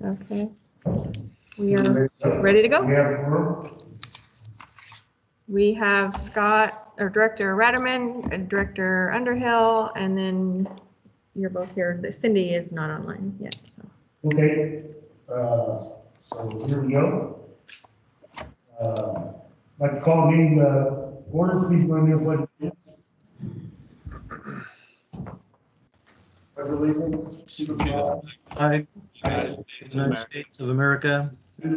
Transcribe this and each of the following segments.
Okay. We are ready to go. We have Scott, or Director Ratterman, and Director Underhill, and then you're both here. Cindy is not online yet, so. Okay, so here we go. Let's call meeting order. Please join me in pledge. United States of America, to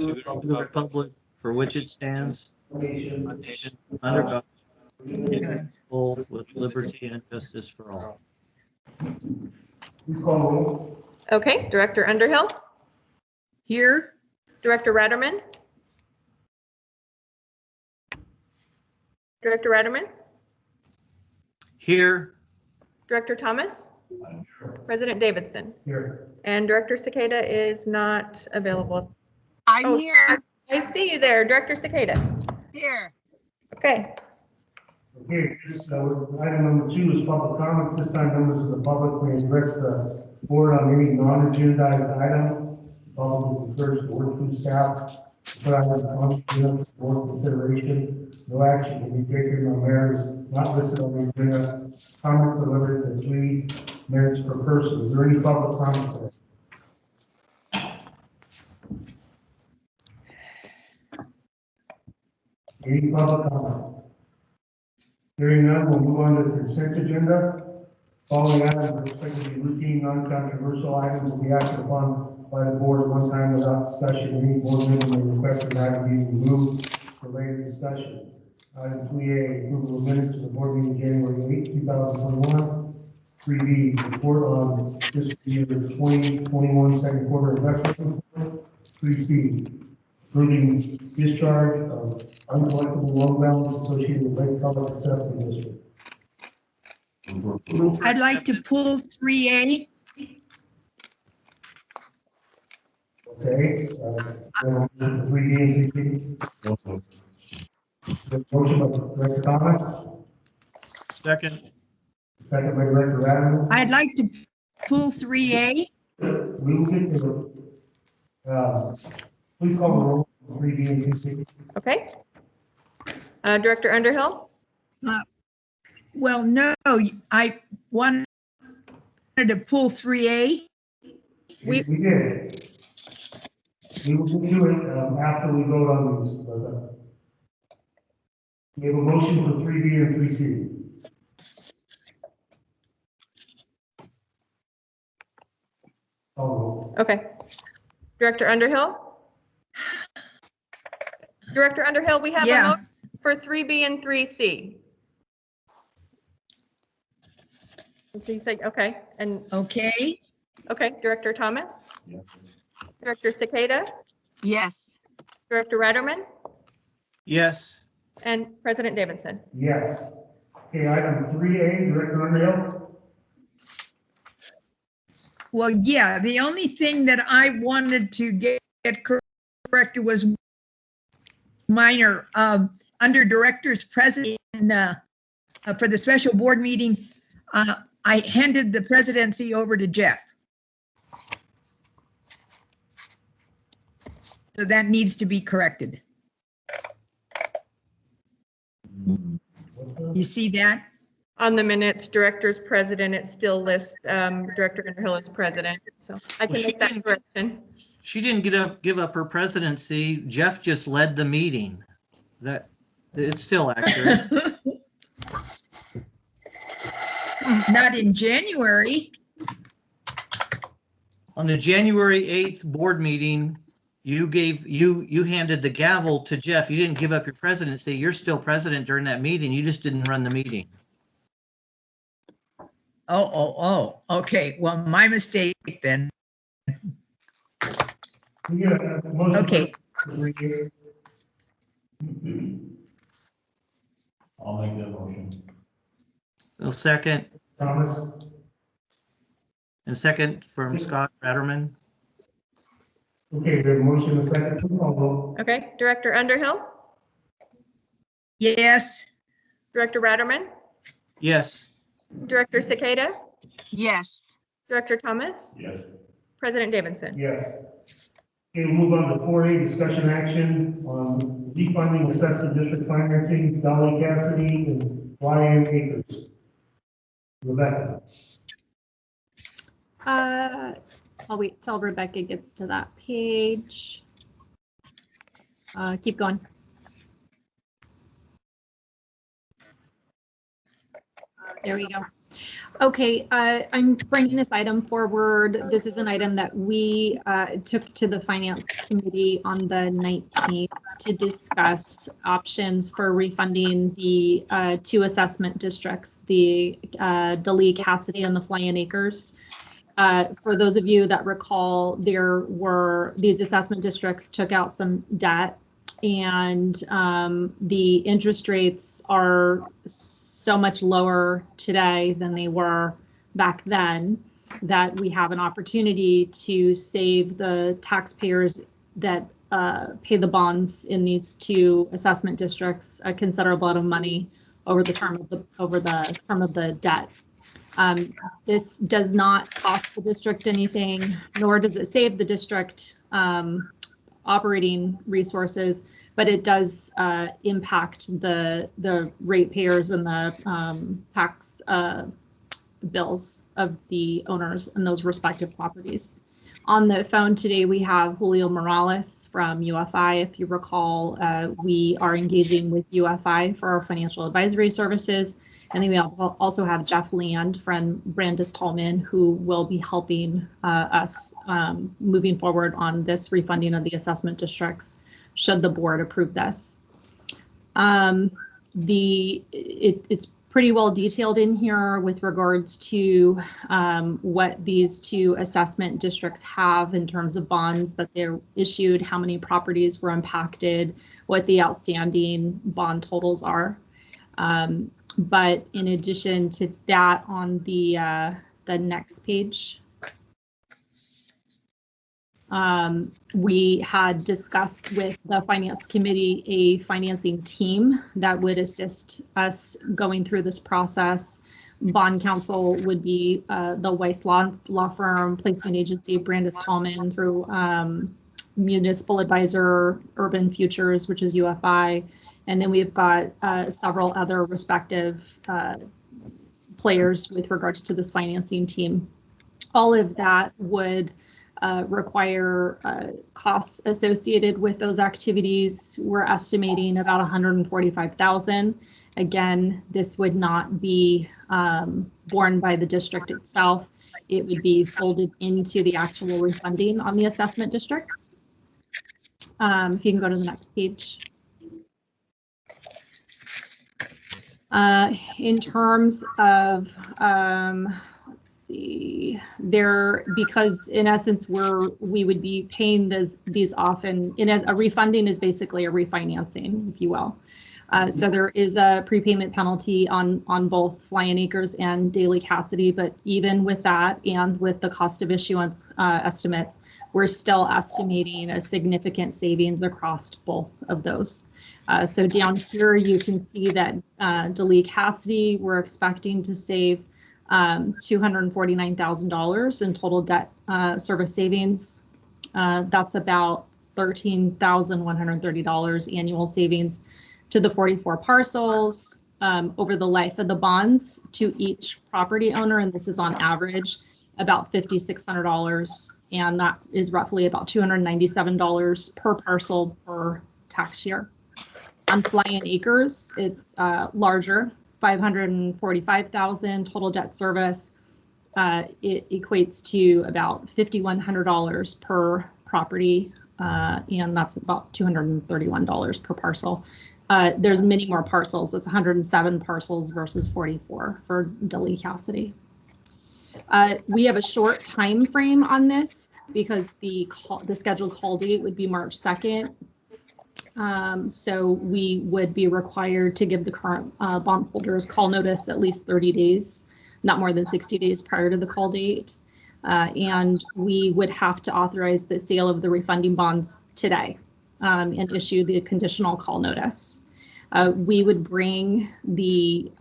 the republic for which it stands, one nation, under God, indivisible, with liberty and justice for all. Please call roll. Okay, Director Underhill, Here. Director Ratterman. Director Ratterman, Here. Director Thomas, President Davidson, Here. and Director Cicada is not available. I'm here. I see you there, Director Cicada. Here. Okay, Okay, this, item number 2 is public comment. This time members of the public may address the board on any non-agendized item. The public is encouraged to work through staff to put items on the agenda for board consideration. No action can be taken on matters not listed on the agenda. Comments are limited to 3 minutes per person. Is there any public comment today? Any public comment? Hearing none, we'll move on to the consent agenda. Following items are expected to be routine, non-controversial items will be acted upon by the board at one time without discussion. Any board member may request an item be removed for later discussion. Item 3A, approval of minutes of the board meeting January 8, 2021. 3B, report on fiscal year 2021 second quarter investment report. 3C, approving discharge of uncollectible loan balance associated with Lake Public Assessment District. I'd like to pull 3A. Okay, 3D and 3C. Motion by Director Thomas, Second. second by Director Ratterman. I'd like to pull 3A. We will get to it. Please call the roll, 3D and 3C. okay. Director Underhill, Well, no, I wanted to pull 3A. We did. We will do it after we vote on these. We have a motion for 3B and 3C. Oh, okay. Director Underhill? Director Underhill, we have a Yeah. motion for 3B and 3C. So you say, okay, and, Okay. okay, Director Thomas? Yeah. Director Cicada? Yes. Director Ratterman? Yes. And President Davidson? yes. Okay, item 3A, Director Underhill. Well, yeah, the only thing that I wanted to get corrected was minor. Under director's president for the special board meeting, I handed the presidency over to Jeff. So that needs to be corrected. You see that? On the minutes, Director's President, it still lists Director Underhill as President, so I can make that correction. She didn't give up her presidency. Jeff just led the meeting. It's still accurate. Not in January. On the January 8th board meeting, you handed the gavel to Jeff. You didn't give up your presidency. You're still president during that meeting. You just didn't run the meeting. Oh, okay. Well, my mistake then. We get a motion Okay. for 3A. I'll make that motion. A second, Thomas, and second from Scott Ratterman. okay, we have a motion and a second. Please call the roll. Okay, Director Underhill? Yes. Director Ratterman? Yes. Director Cicada? Yes. Director Thomas? Yes. President Davidson? Yes. Okay, we'll move on to 4A, discussion action on refunding assessment district financing, Dolly Cassidy and YM Acres. Rebecca. I'll wait till Rebecca gets to that page. Keep going. There we go. Okay, I'm bringing this item forward. This is an item that we took to the Finance Committee on the 19th to discuss options for refunding the two assessment districts, the DeLee Cassidy and the Flying Acres. For those of you that recall, these assessment districts took out some debt, and the interest rates are so much lower today than they were back then that we have an opportunity to save the taxpayers that pay the bonds in these two assessment districts a considerable amount of money over the term of the debt. This does not cost the district anything, nor does it save the district operating resources, but it does impact the ratepayers and the tax bills of the owners in those respective properties. On the phone today, we have Julio Morales from UFI. If you recall, we are engaging with UFI for our financial advisory services. And then we also have Jeff Land from Brandis Tolman, who will be helping us moving forward on this refunding of the assessment districts, should the board approve this. It's pretty well detailed in here with regards to what these two assessment districts have in terms of bonds that they're issued, how many properties were impacted, what the outstanding bond totals are. But in addition to that, on the next page, we had discussed with the Finance Committee a financing team that would assist us going through this process. Bond counsel would be the Weiss Law Firm, placement agency, Brandis Tolman, through Municipal Advisor, Urban Futures, which is UFI. And then we've got several other respective players with regards to this financing team. All of that would require costs associated with those activities. We're estimating about $145,000. Again, this would not be borne by the district itself. It would be folded into the actual refunding on the assessment districts. If you can go to the next page. In terms of, let's see, because in essence, we would be paying these often, a refunding is basically a refinancing, if you will. So there is a prepayment penalty on both Flying Acres and DeLee Cassidy, but even with that and with the cost of issuance estimates, we're still estimating a significant savings across both of those. So down here, you can see that DeLee Cassidy, we're expecting to save $249,000 in total debt service savings. That's about $13,130 annual savings to the 44 parcels over the life of the bonds to each property owner. And this is on average about $5,600. And that is roughly about $297 per parcel per tax year. On Flying Acres, it's larger, $545,000 total debt service. It equates to about $5,100 per property, and that's about $231 per parcel. There's many more parcels. It's 107 parcels versus 44 for DeLee Cassidy. We have a short time frame on this because the scheduled call date would be March 2nd. So we would be required to give the current bondholders call notice at least 30 days, not more than 60 days prior to the call date. And we would have to authorize the sale of the refunding bonds today and issue the conditional call notice. We would bring the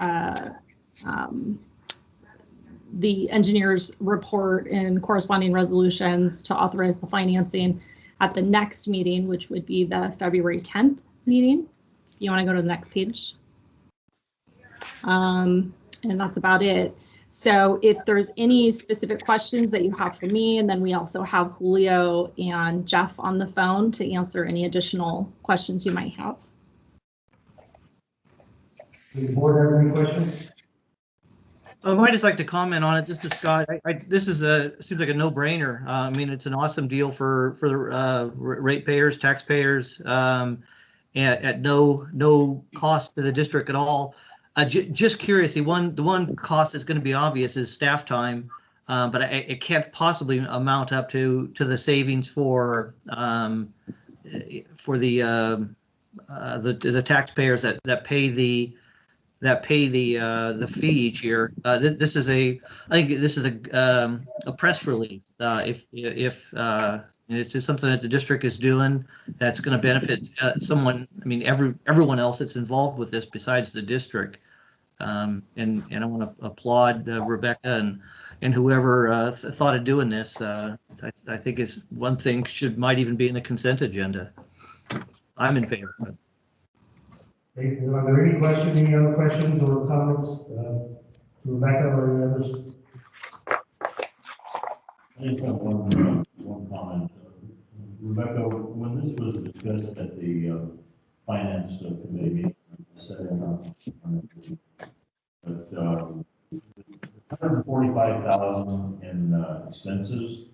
engineer's report and corresponding resolutions to authorize the financing at the next meeting, which would be the February 10th meeting. You want to go to the next page? And that's about it. So if there's any specific questions that you have for me, and then we also have Julio and Jeff on the phone to answer any additional questions you might have. Does the board have any questions? I might just like to comment on it. This is Scott. This seems like a no-brainer. I mean, it's an awesome deal for the ratepayers, taxpayers, at no cost to the district at all. Just curious, the one cost that's going to be obvious is staff time, but it can't possibly amount up to the savings for the taxpayers that pay the fee each year. I think this is a press release. If it's just something that the district is doing that's going to benefit someone. I mean, everyone else that's involved with this besides the district. And I want to applaud Rebecca and whoever thought of doing this. I think it's one thing might even be in the consent agenda. I'm in favor of it. Okay, are there any questions, any other questions or comments to Rebecca or any others? I just have one comment. Rebecca, when this was discussed at the finance committee meeting, I said but 145,000 in expenses,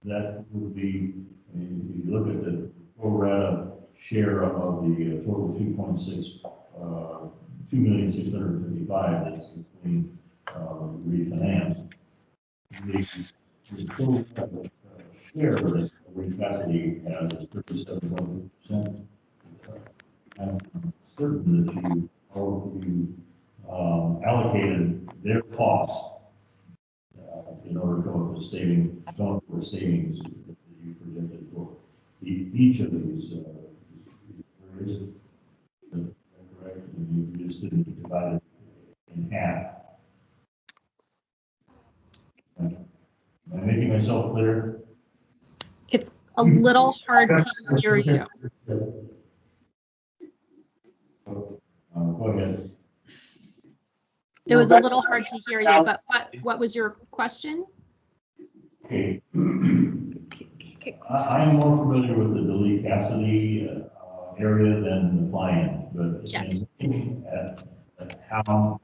that would be, if you look at the pro rata share of the total 2,655,000 that's between refinance. The total share that Capacity has is 37.2%. I'm certain that you allocated their costs in order to come up with savings that you projected for each of these areas. Is that correct? And you just didn't divide it in half. Am I making myself clear? It's a little hard to hear you. Go ahead. It was a little hard to hear you, but what was your question? Okay. I'm more familiar with the Delete Cassidy area than the fly-in, but Yes. at how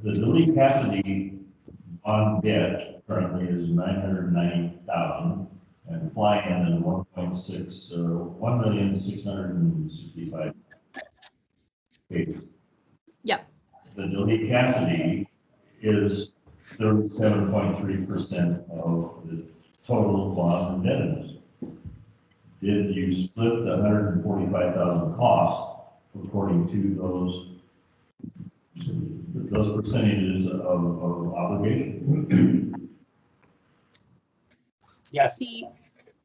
the Delete Cassidy on debt currently is 990,000, and fly-in is 1.6 or 1,665,000. Okay. Yep. The Delete Cassidy is 37.3% of the total bond indebtedness. Did you split the 145,000 cost according to those percentages of obligation? Yes.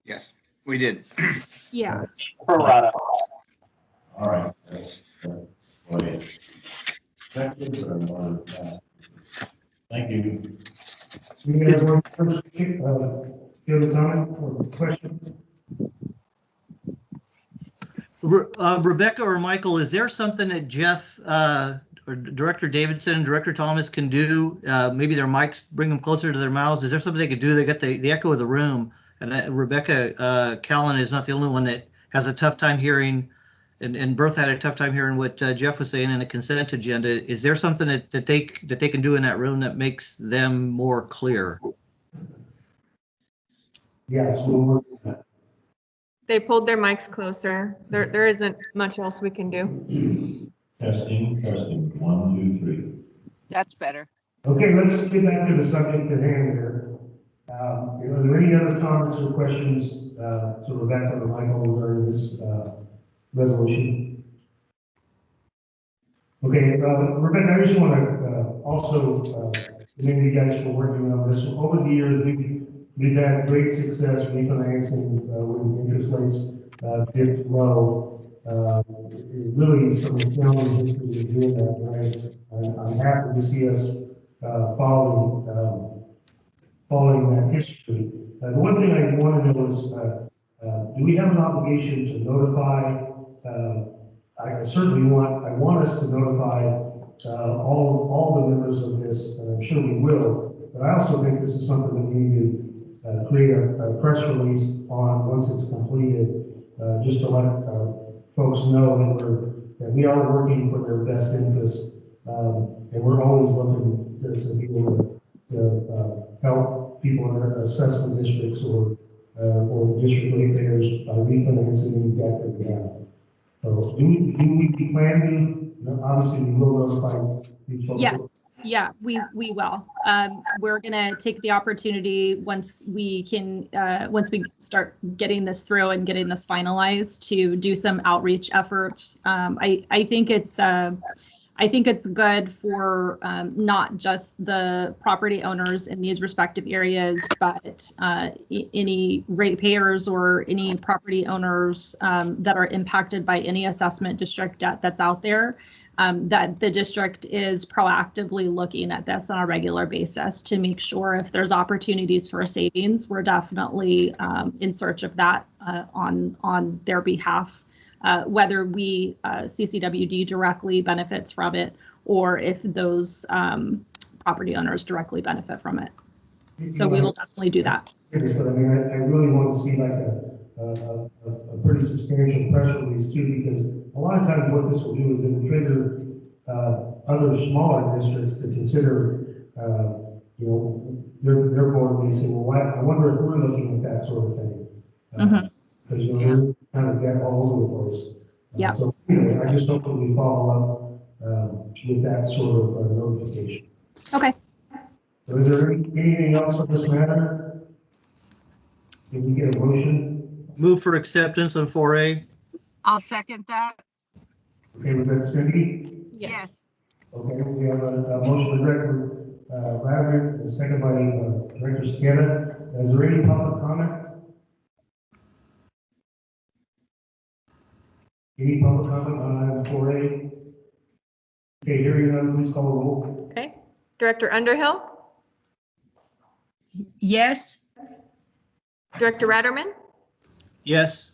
Yes, we did. Yeah. Pro rata. All right. Thank you. Any other board members, comment or questions? Rebecca or Michael, is there something that Jeff or Director Davidson and Director Thomas can do? Maybe their mics bring them closer to their mouths. Is there something they could do? They get the echo of the room. And Rebecca Callan is not the only one that has a tough time hearing, and Bertha had a tough time hearing what Jeff was saying in the consent agenda. Is there something that they can do in that room that makes them more clear? Yes, we'll work with that. They pulled their mics closer. There isn't much else we can do. Testing, 1, 2, 3. That's better. Okay, let's get back to the subject at hand here. Are there any other comments or questions to Rebecca or Michael regarding this resolution? Okay, Rebecca, I just want to also commend you guys for working on this. Over the years, we've had great success refinancing when interest rates dipped low. Really some astounding history of doing that, right? I'm happy to see us following following that history. The one thing I want to know is, do we have an obligation to notify, I certainly I want us to notify all the members of this, and I'm sure we will, but I also think this is something that we need to create a press release on once it's completed, just to let folks know that we are working for their best interest, and we're always looking to be able to help people in their assessment districts or district ratepayers by refinancing any debt that we have. So do we plan to, obviously we will notify these folks. Yes, yeah, we will. We're gonna take the opportunity once we start getting this through and getting this finalized to do some outreach efforts. I think it's good for not just the property owners in these respective areas, but any ratepayers or any property owners that are impacted by any assessment district debt that's out there, that the district is proactively looking at this on a regular basis to make sure if there's opportunities for savings, we're definitely in search of that on their behalf. Whether we, CCWD directly benefits from it, or if those property owners directly benefit from it. So we will definitely do that. But I mean, I really want to see like a pretty substantial press release too, because a lot of times what this will do is it will trigger other smaller districts to consider, their board may say, well, I wonder if we're looking at that sort of thing. Because there's kind of debt all over the place. Yeah. So anyway, I just hope that we follow up with that sort of notification. Okay. So is there anything else on this matter? Did we get a motion? Move for acceptance on 4A. I'll second that. Okay, was that Cindy? Yes. Okay, we have a motion by Director Laverick, and a second by Director Skeda. Is there any public comment? Any public comment on item 4A? Okay, hearing none, please call the roll. Okay. Director Underhill, Yes. Director Ratterman, Yes.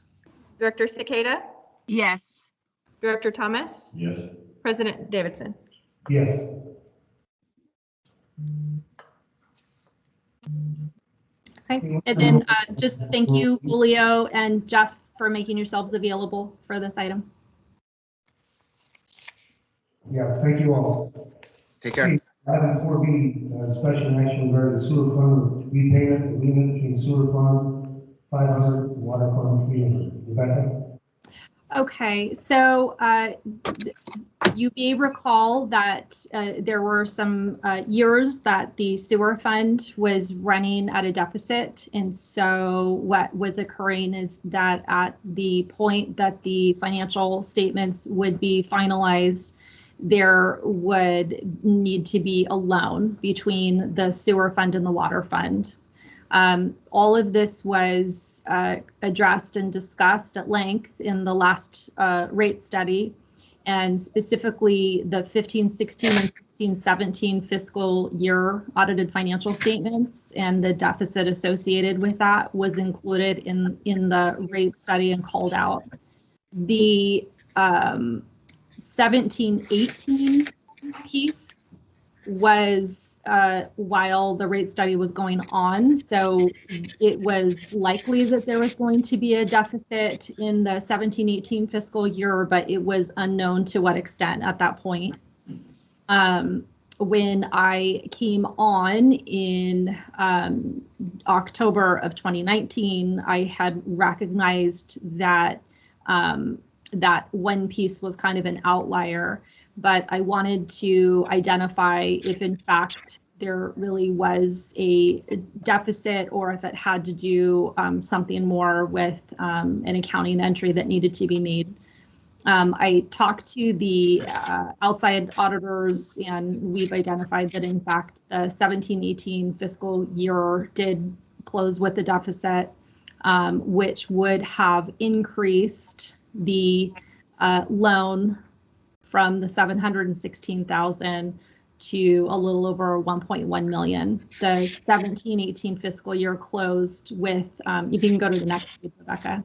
Director Cicada, Yes. Director Thomas, Yes. President Davidson. Yes. Okay. And then just thank you, Julio and Jeff, for making yourselves available for this item. Yeah, thank you all. Take care. Item 4B, discussion action regarding sewer fund repayment agreement between sewer fund 500 and water fund 300. Rebecca? Okay, so you may recall that there were some years that the sewer fund was running at a deficit. And so what was occurring is that at the point that the financial statements would be finalized, there would need to be a loan between the sewer fund and the water fund. All of this was addressed and discussed at length in the last rate study, and specifically the 15-16 and 16-17 fiscal year audited financial statements and the deficit associated with that was included in the rate study and called out. The 17-18 piece was while the rate study was going on. So it was likely that there was going to be a deficit in the 17-18 fiscal year, but it was unknown to what extent at that point. When I came on in October of 2019, I had recognized that that one piece was kind of an outlier, but I wanted to identify if in fact there really was a deficit or if it had to do something more with an accounting entry that needed to be made. I talked to the outside auditors, and we've identified that in fact the 17-18 fiscal year did close with a deficit, which would have increased the loan from the $716,000 to a little over 1.1 million. The 17-18 fiscal year closed with, if you can go to the next page, Rebecca,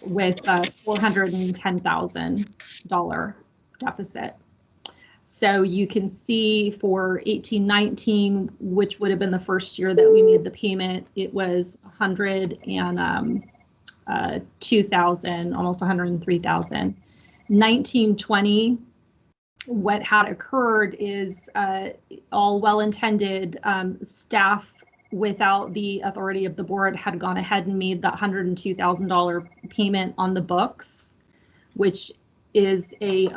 with a $410,000 deficit. So you can see for 18-19, which would have been the first year that we made the payment, it was 102,000, almost 103,000. 19-20, what had occurred is all well-intended staff without the authority of the board had gone ahead and made that $102,000 payment on the books, which is it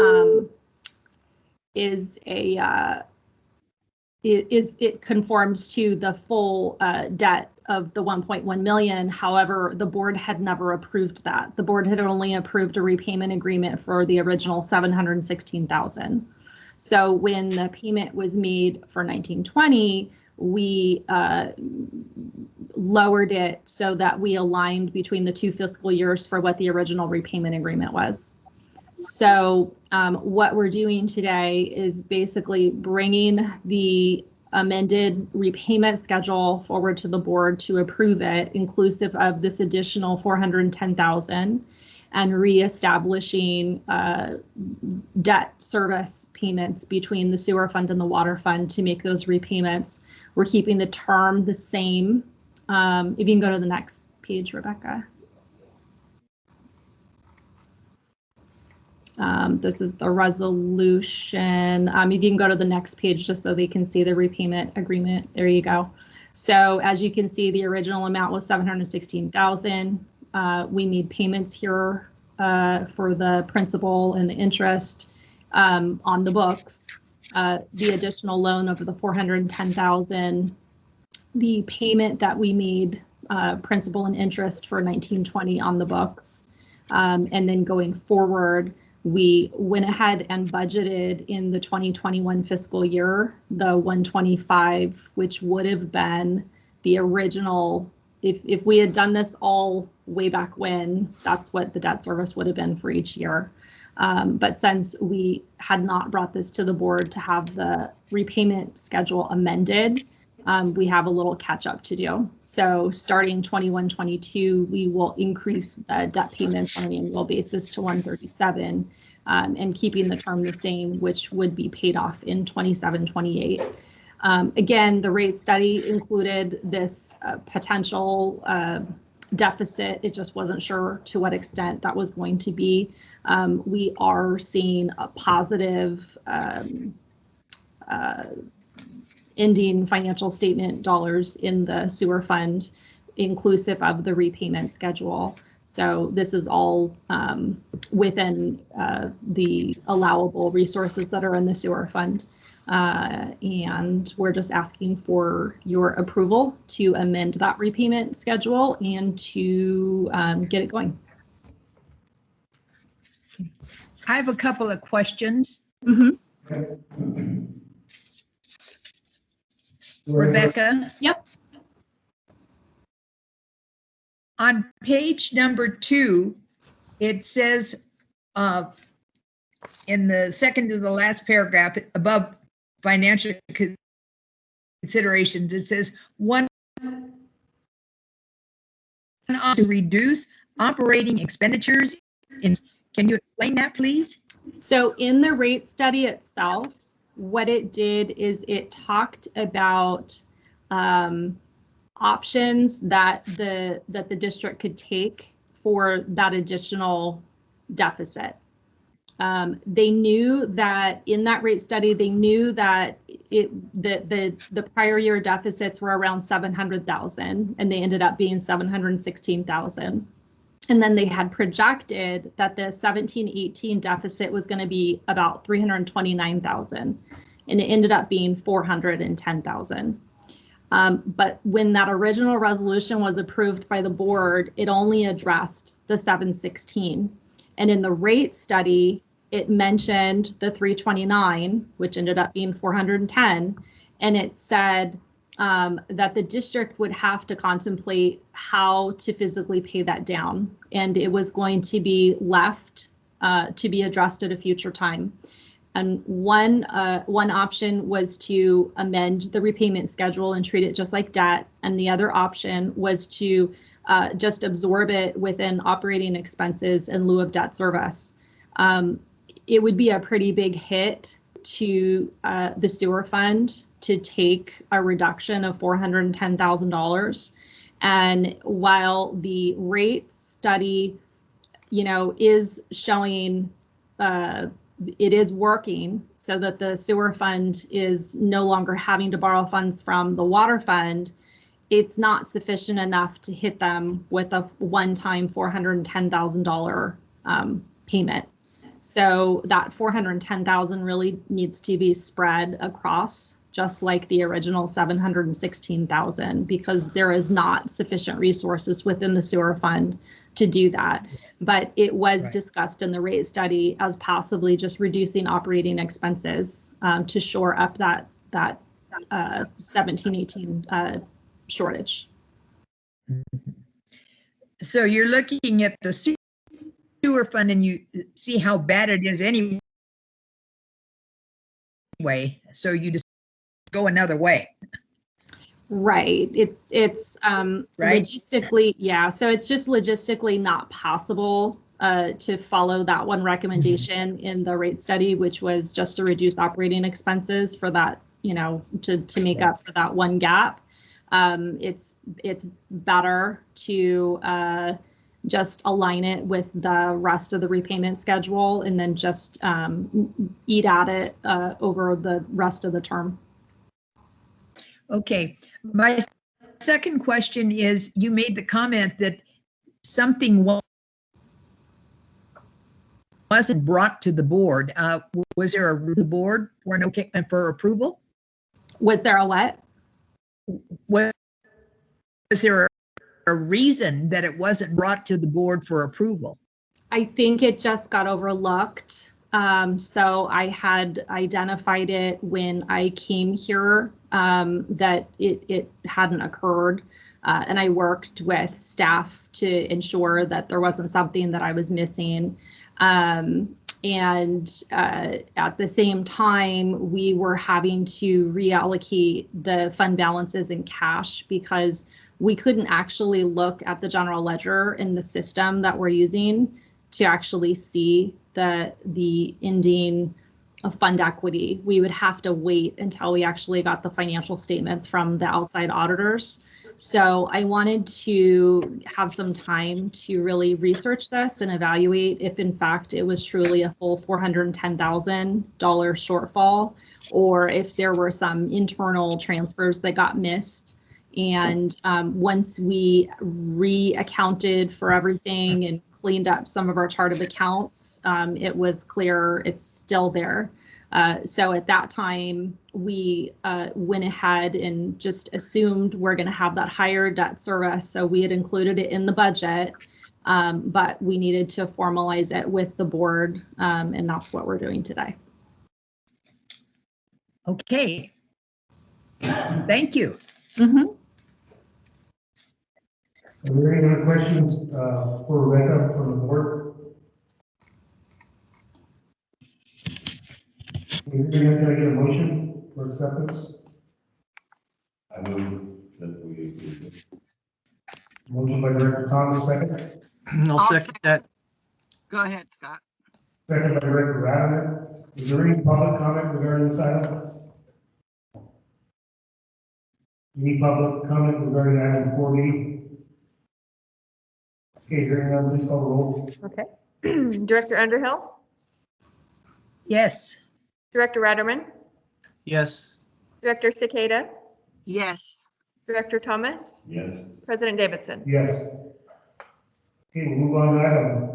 conforms to the full debt of the 1.1 million. However, the board had never approved that. The board had only approved a repayment agreement for the original 716,000. So when the payment was made for 1920, we lowered it so that we aligned between the two fiscal years for what the original repayment agreement was. So what we're doing today is basically bringing the amended repayment schedule forward to the board to approve it, inclusive of this additional 410,000, and reestablishing debt service payments between the sewer fund and the water fund to make those repayments. We're keeping the term the same. If you can go to the next page, Rebecca. This is the resolution. If you can go to the next page just so they can see the repayment agreement. There you go. So as you can see, the original amount was 716,000. We made payments here for the principal and the interest on the books. The additional loan of the 410,000. The payment that we made principal and interest for 1920 on the books. And then going forward, we went ahead and budgeted in the 2021 fiscal year, the 125, which would have been the original. If we had done this all way back when, that's what the debt service would have been for each year. But since we had not brought this to the board to have the repayment schedule amended, we have a little catch up to do. So starting 21-22, we will increase the debt payments on an annual basis to 137, and keeping the term the same, which would be paid off in 27-28. Again, the rate study included this potential deficit. It just wasn't sure to what extent that was going to be. We are seeing a positive ending financial statement dollars in the sewer fund, inclusive of the repayment schedule. So this is all within the allowable resources that are in the sewer fund. And we're just asking for your approval to amend that repayment schedule and to get it going. I have a couple of questions. Rebecca? Yep. On page number 2, it says in the second to the last paragraph above financial considerations, it says one to reduce operating expenditures. Can you explain that, please? So in the rate study itself, what it did is it talked about options that the district could take for that additional deficit. They knew that in that rate study, they knew that the prior year deficits were around 700,000, and they ended up being 716,000. And then they had projected that the 17-18 deficit was going to be about 329,000, and it ended up being 410,000. But when that original resolution was approved by the board, it only addressed the 716. And in the rate study, it mentioned the 329, which ended up being 410. And it said that the district would have to contemplate how to physically pay that down. And it was going to be left to be addressed at a future time. And one option was to amend the repayment schedule and treat it just like debt. And the other option was to just absorb it within operating expenses in lieu of debt service. It would be a pretty big hit to the sewer fund to take a reduction of $410,000. And while the rate study, is showing it is working so that the sewer fund is no longer having to borrow funds from the water fund, it's not sufficient enough to hit them with a one-time $410,000 payment. So that $410,000 really needs to be spread across, just like the original $716,000, because there is not sufficient resources within the sewer fund to do that. But it was discussed in the rate study as possibly just reducing operating expenses to shore up that 17-18 shortage. So you're looking at the sewer fund and you see how bad it is anyway. So you just go another way. Right. It's Right. Logistically, yeah. So it's just logistically not possible to follow that one recommendation in the rate study, which was just to reduce operating expenses for that, to make up for that one gap. It's better to just align it with the rest of the repayment schedule and then just eat at it over the rest of the term. Okay. My second question is, you made the comment that something wasn't brought to the board. Was there a board for approval? Was there a what? Was there a reason that it wasn't brought to the board for approval? I think it just got overlooked. So I had identified it when I came here that it hadn't occurred. And I worked with staff to ensure that there wasn't something that I was missing. And at the same time, we were having to reallocate the fund balances in cash because we couldn't actually look at the general ledger in the system that we're using to actually see the ending of fund equity. We would have to wait until we actually got the financial statements from the outside auditors. So I wanted to have some time to really research this and evaluate if in fact it was truly a full $410,000 shortfall, or if there were some internal transfers that got missed. And once we reaccounted for everything and cleaned up some of our chart of accounts, it was clear it's still there. So at that time, we went ahead and just assumed we're going to have that higher debt service. So we had included it in the budget, but we needed to formalize it with the board, and that's what we're doing today. Okay. Thank you. Mm-hmm. Are there any other questions for Rebecca from the board? Can I get a motion for acceptance? I move that we approve. Motion by Director Thomas, second. I'll second that. Go ahead, Scott. Second by Director Radaman. Is there any public comment regarding this item? Any public comment regarding item 4B? Okay, hearing none, please call the roll. Okay. Director Underhill, Yes. Director Ratterman, Yes. Director Cicada, Yes. Director Thomas, Yes. President Davidson. Yes. Okay, we'll move on to item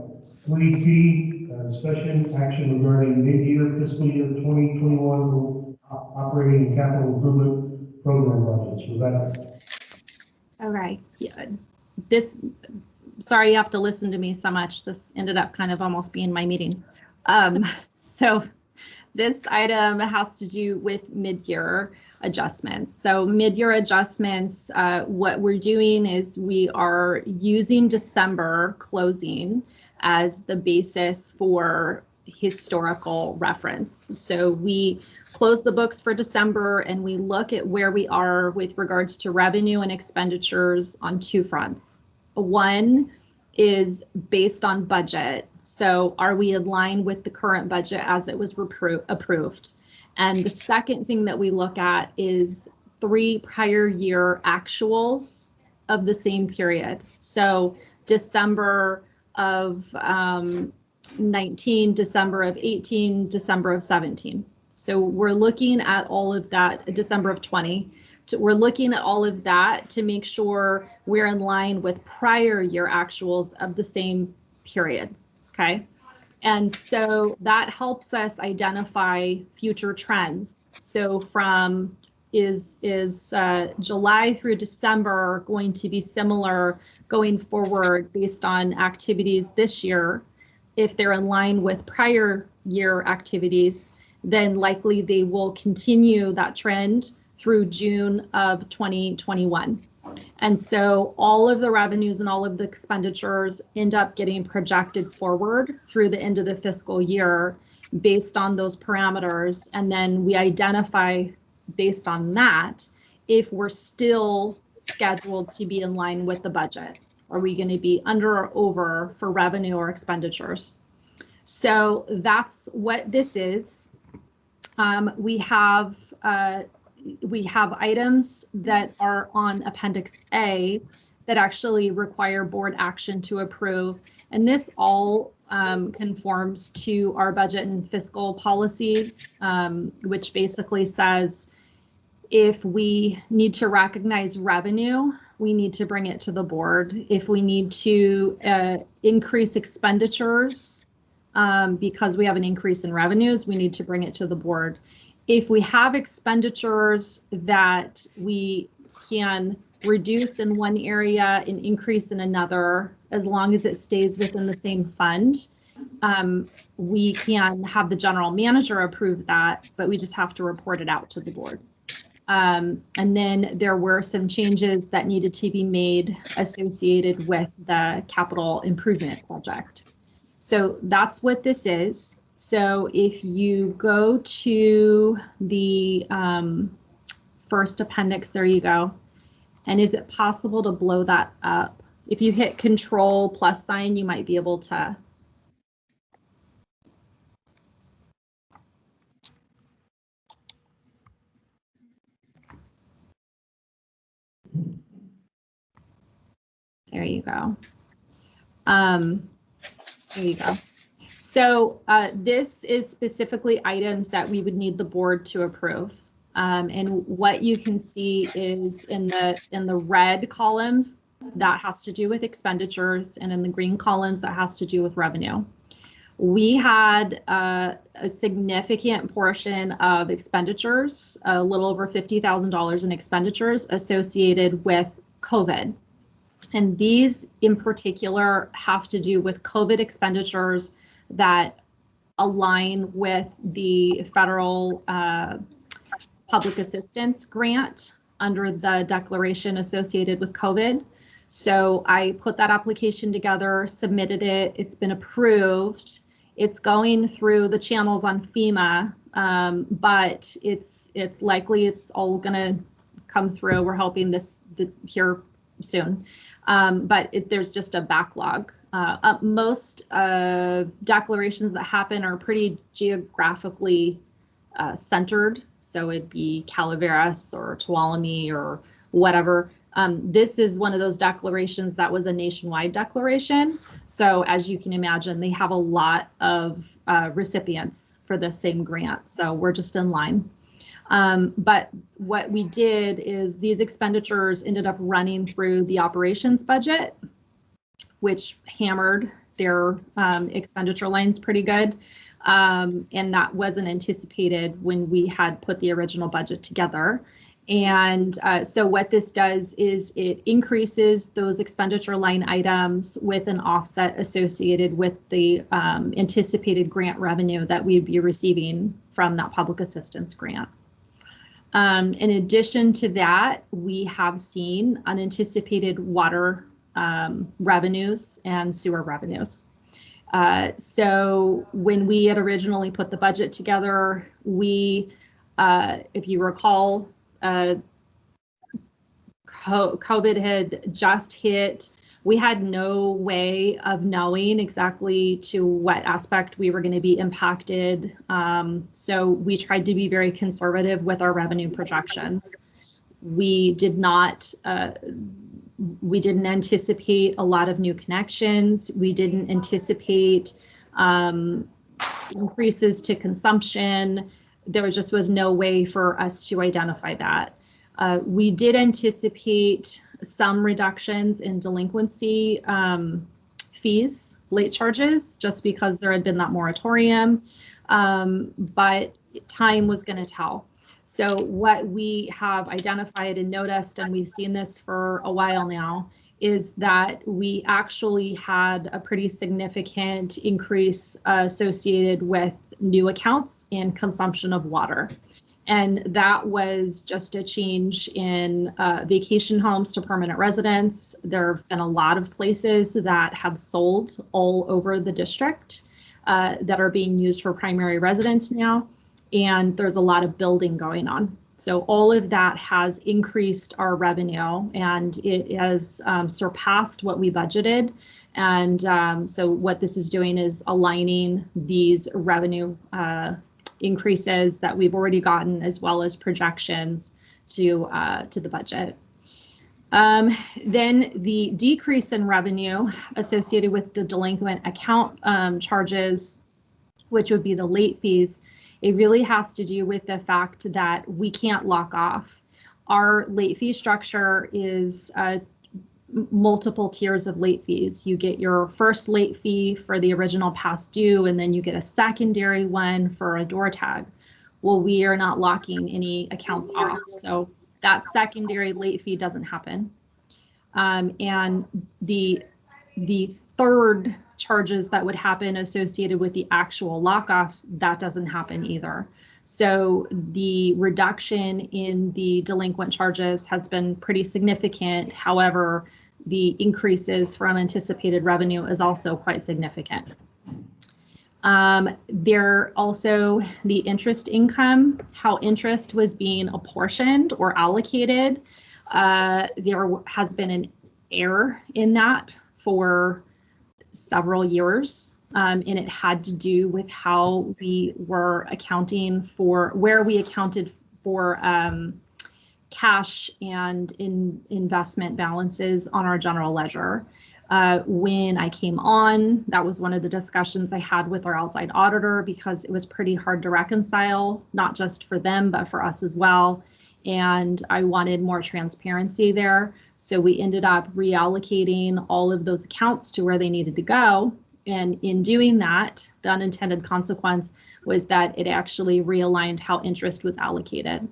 3C, discussion action regarding mid-year fiscal year 2021 operating and capital improvement program budgets. Rebecca. All right. Yeah. Sorry you have to listen to me so much. This ended up kind of almost being my meeting. So this item has to do with mid-year adjustments. So mid-year adjustments, what we're doing is we are using December closing as the basis for historical reference. So we close the books for December and we look at where we are with regards to revenue and expenditures on two fronts. One is based on budget. So are we in line with the current budget as it was approved? And the second thing that we look at is 3 prior year actuals of the same period. So December of 19, December of 18, December of 17. So we're looking at all of that, December of 20. We're looking at all of that to make sure we're in line with prior year actuals of the same period, okay? And so that helps us identify future trends. So from is July through December going to be similar going forward based on activities this year? If they're in line with prior year activities, then likely they will continue that trend through June of 2021. And so all of the revenues and all of the expenditures end up getting projected forward through the end of the fiscal year based on those parameters. And then we identify based on that if we're still scheduled to be in line with the budget. Are we going to be under or over for revenue or expenditures? So that's what this is. We have items that are on Appendix A that actually require board action to approve. And this all conforms to our budget and fiscal policies, which basically says if we need to recognize revenue, we need to bring it to the board. If we need to increase expenditures because we have an increase in revenues, we need to bring it to the board. If we have expenditures that we can reduce in one area and increase in another, as long as it stays within the same fund, we can have the general manager approve that, but we just have to report it out to the board. And then there were some changes that needed to be made associated with the capital improvement project. So that's what this is. So if you go to the first appendix, there you go. And is it possible to blow that up? If you hit Control +, you might be able to. There you go. There you go. So this is specifically items that we would need the board to approve. And what you can see is in the red columns, that has to do with expenditures, and in the green columns, that has to do with revenue. We had a significant portion of expenditures, a little over $50,000 in expenditures associated with COVID. And these in particular have to do with COVID expenditures that align with the federal public assistance grant under the declaration associated with COVID. So I put that application together, submitted it, it's been approved. It's going through the channels on FEMA, but it's likely it's all gonna come through. We're hoping here soon. But there's just a backlog. Most declarations that happen are pretty geographically centered. So it'd be Calaveras or Tuolumne or whatever. This is one of those declarations that was a nationwide declaration. So as you can imagine, they have a lot of recipients for the same grant. So we're just in line. But what we did is these expenditures ended up running through the operations budget, which hammered their expenditure lines pretty good. And that wasn't anticipated when we had put the original budget together. And so what this does is it increases those expenditure line items with an offset associated with the anticipated grant revenue that we'd be receiving from that public assistance grant. In addition to that, we have seen unanticipated water revenues and sewer revenues. So when we had originally put the budget together, we, if you recall, COVID had just hit. We had no way of knowing exactly to what aspect we were going to be impacted. So we tried to be very conservative with our revenue projections. We didn't anticipate a lot of new connections. We didn't anticipate increases to consumption. There just was no way for us to identify that. We did anticipate some reductions in delinquency fees, late charges, just because there had been that moratorium, but time was going to tell. So what we have identified and noticed, and we've seen this for a while now, is that we actually had a pretty significant increase associated with new accounts and consumption of water. And that was just a change in vacation homes to permanent residents. There have been a lot of places that have sold all over the district that are being used for primary residence now. And there's a lot of building going on. So all of that has increased our revenue, and it has surpassed what we budgeted. And so what this is doing is aligning these revenue increases that we've already gotten, as well as projections to the budget. Then the decrease in revenue associated with the delinquent account charges, which would be the late fees, it really has to do with the fact that we can't lock off. Our late fee structure is multiple tiers of late fees. You get your first late fee for the original past due, and then you get a secondary one for a door tag. Well, we are not locking any accounts off, so that secondary late fee doesn't happen. And the third charges that would happen associated with the actual lockoffs, that doesn't happen either. So the reduction in the delinquent charges has been pretty significant. However, the increases from anticipated revenue is also quite significant. There also the interest income, how interest was being apportioned or allocated. There has been an error in that for several years. And it had to do with how we were accounting for, where we accounted for cash and investment balances on our general ledger. When I came on, that was one of the discussions I had with our outside auditor, because it was pretty hard to reconcile, not just for them, but for us as well. And I wanted more transparency there. So we ended up reallocating all of those accounts to where they needed to go. And in doing that, the unintended consequence was that it actually realigned how interest was allocated.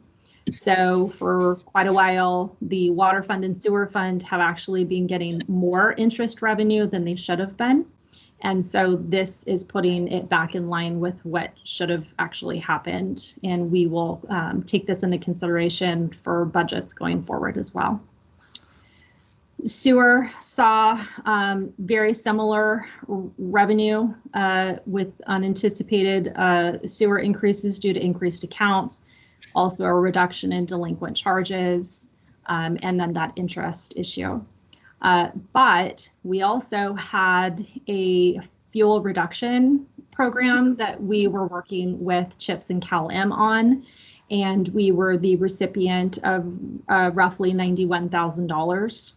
So for quite a while, the water fund and sewer fund have actually been getting more interest revenue than they should have been. And so this is putting it back in line with what should have actually happened. And we will take this into consideration for budgets going forward as well. Sewer saw very similar revenue with unanticipated sewer increases due to increased accounts, also a reduction in delinquent charges, and then that interest issue. But we also had a fuel reduction program that we were working with CHIPS and Cal-M on, and we were the recipient of roughly $91,000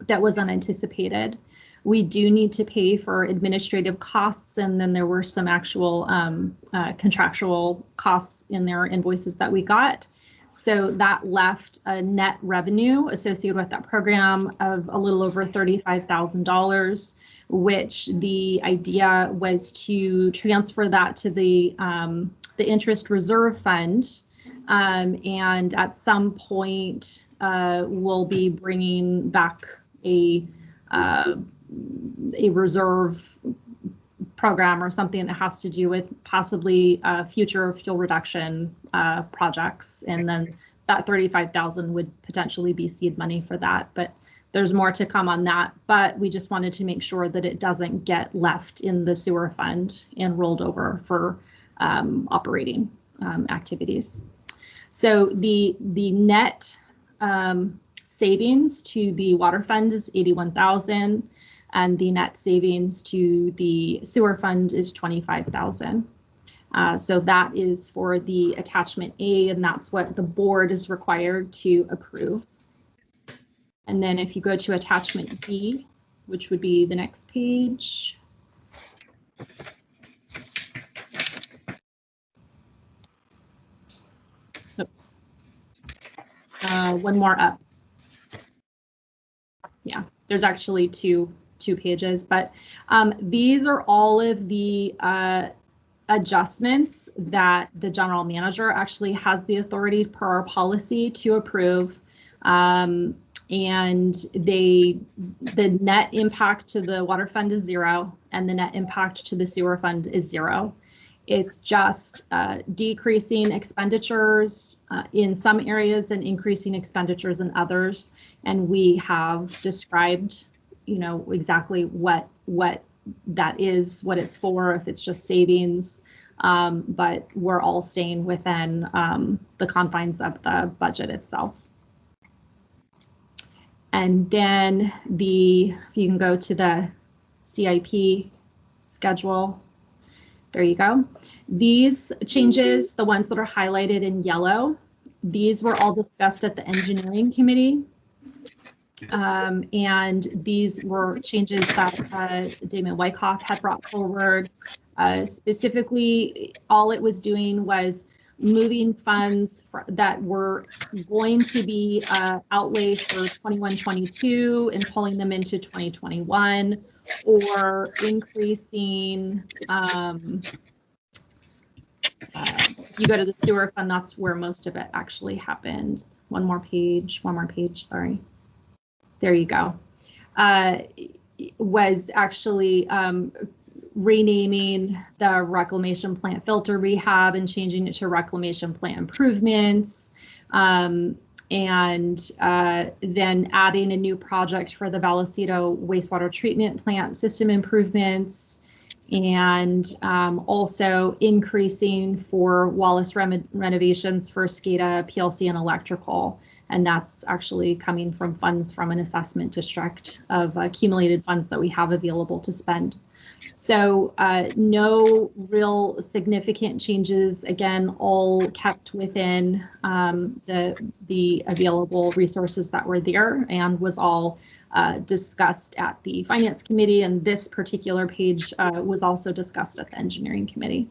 that was unanticipated. We do need to pay for administrative costs, and then there were some actual contractual costs in their invoices that we got. So that left a net revenue associated with that program of a little over $35,000, which the idea was to transfer that to the interest reserve fund. And at some point, we'll be bringing back a reserve program or something that has to do with possibly future fuel reduction projects, and then that $35,000 would potentially be seed money for that. But there's more to come on that, but we just wanted to make sure that it doesn't get left in the sewer fund and rolled over for operating activities. So the net savings to the water fund is 81,000, and the net savings to the sewer fund is 25,000. So that is for the attachment A, and that's what the board is required to approve. And then if you go to attachment B, which would be the next page. Oops. One more up. Yeah, there's actually two pages, but these are all of the adjustments that the general manager actually has the authority per our policy to approve. And the net impact to the water fund is 0, and the net impact to the sewer fund is 0. It's just decreasing expenditures in some areas and increasing expenditures in others. And we have described, you know, exactly what that is, what it's for, if it's just savings. But we're all staying within the confines of the budget itself. And then if you can go to the CIP schedule. There you go. These changes, the ones that are highlighted in yellow, these were all discussed at the engineering committee. And these were changes that Damon Wyckoff had brought forward. Specifically, all it was doing was moving funds that were going to be outlay for 21-22 and pulling them into 2021, or increasing, you go to the sewer fund, that's where most of it actually happened. One more page, sorry. There you go. Was actually renaming the reclamation plant filter rehab and changing it to reclamation plant improvements. And then adding a new project for the Vallecito wastewater treatment plant system improvements, and also increasing for Wallace renovations for SCADA, PLC, and electrical. And that's actually coming from funds from an assessment district of accumulated funds that we have available to spend. So no real significant changes, again, all kept within the available resources that were there, and was all discussed at the Finance Committee, and this particular page was also discussed at the Engineering Committee.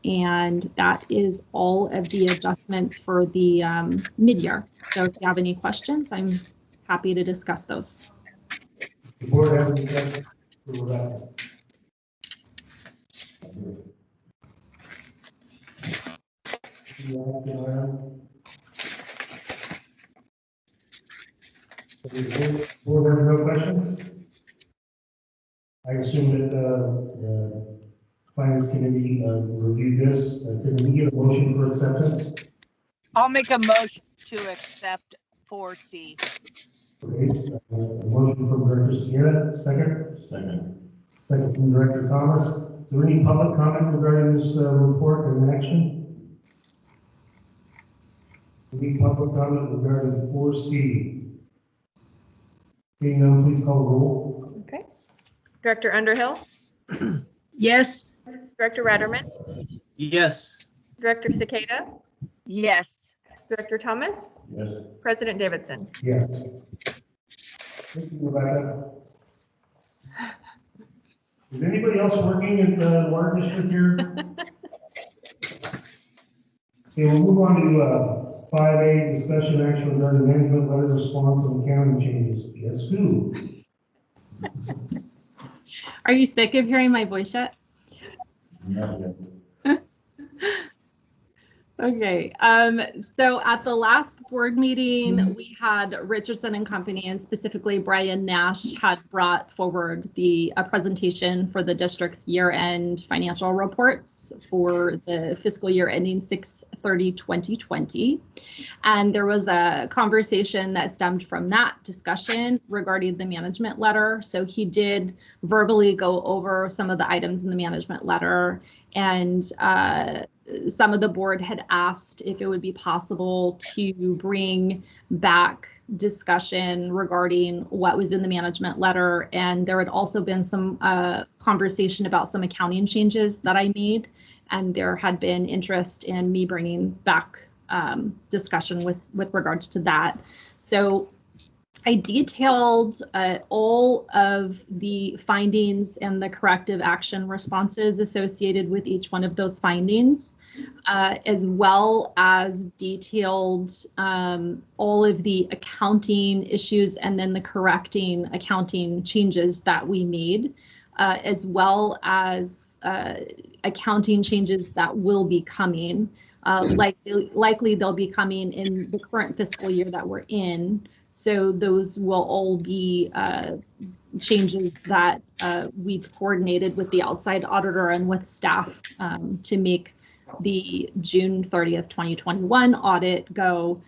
And that is all of the adjustments for the mid-year. So if you have any questions, I'm happy to discuss those. The board has any questions for Rebecca? The board has no questions? I assume that the Finance Committee reviewed this. Can we get a motion for acceptance? I'll make a motion to accept 4C. Okay, a motion from Director Segarra, second. Second from Director Thomas. Is there any public comment regarding this report and action? Any public comment regarding 4C? Seeing none, please call the roll. Okay. Director Underhill, Yes. Director Ratterman, Yes. Director Cicada, Yes. Director Thomas, Yes. President Davidson. Yes. Thank you, Rebecca. Is anybody else working at the water district here? Okay, we'll move on to 5A, discussion action regarding management letter response and accounting changes. Guess who? Are you sick of hearing my voice yet? Not yet. Okay, so at the last board meeting, we had Richardson and Company, and specifically Brian Nash, had brought forward a presentation for the district's year-end financial reports for the fiscal year ending 30/2020. And there was a conversation that stemmed from that discussion regarding the management letter. So he did verbally go over some of the items in the management letter, and some of the board had asked if it would be possible to bring back discussion regarding what was in the management letter. And there had also been some conversation about some accounting changes that I made, and there had been interest in me bringing back discussion with regards to that. So I detailed all of the findings and the corrective action responses associated with each one of those findings, as well as detailed all of the accounting issues and then the correcting accounting changes that we made, as well as accounting changes that will be coming. Likely they'll be coming in the current fiscal year that we're in. So those will all be changes that we've coordinated with the outside auditor and with staff to make the June 30th, 2021 audit go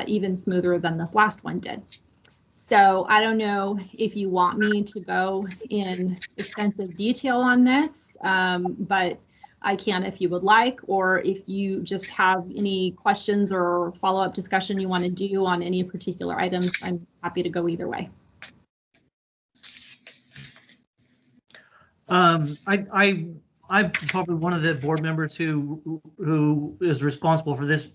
even smoother than this last one did. So I don't know if you want me to go in extensive detail on this, but I can if you would like, or if you just have any questions or follow-up discussion you want to do on any particular items, I'm happy to go either way. I'm probably one of the board members who is responsible for this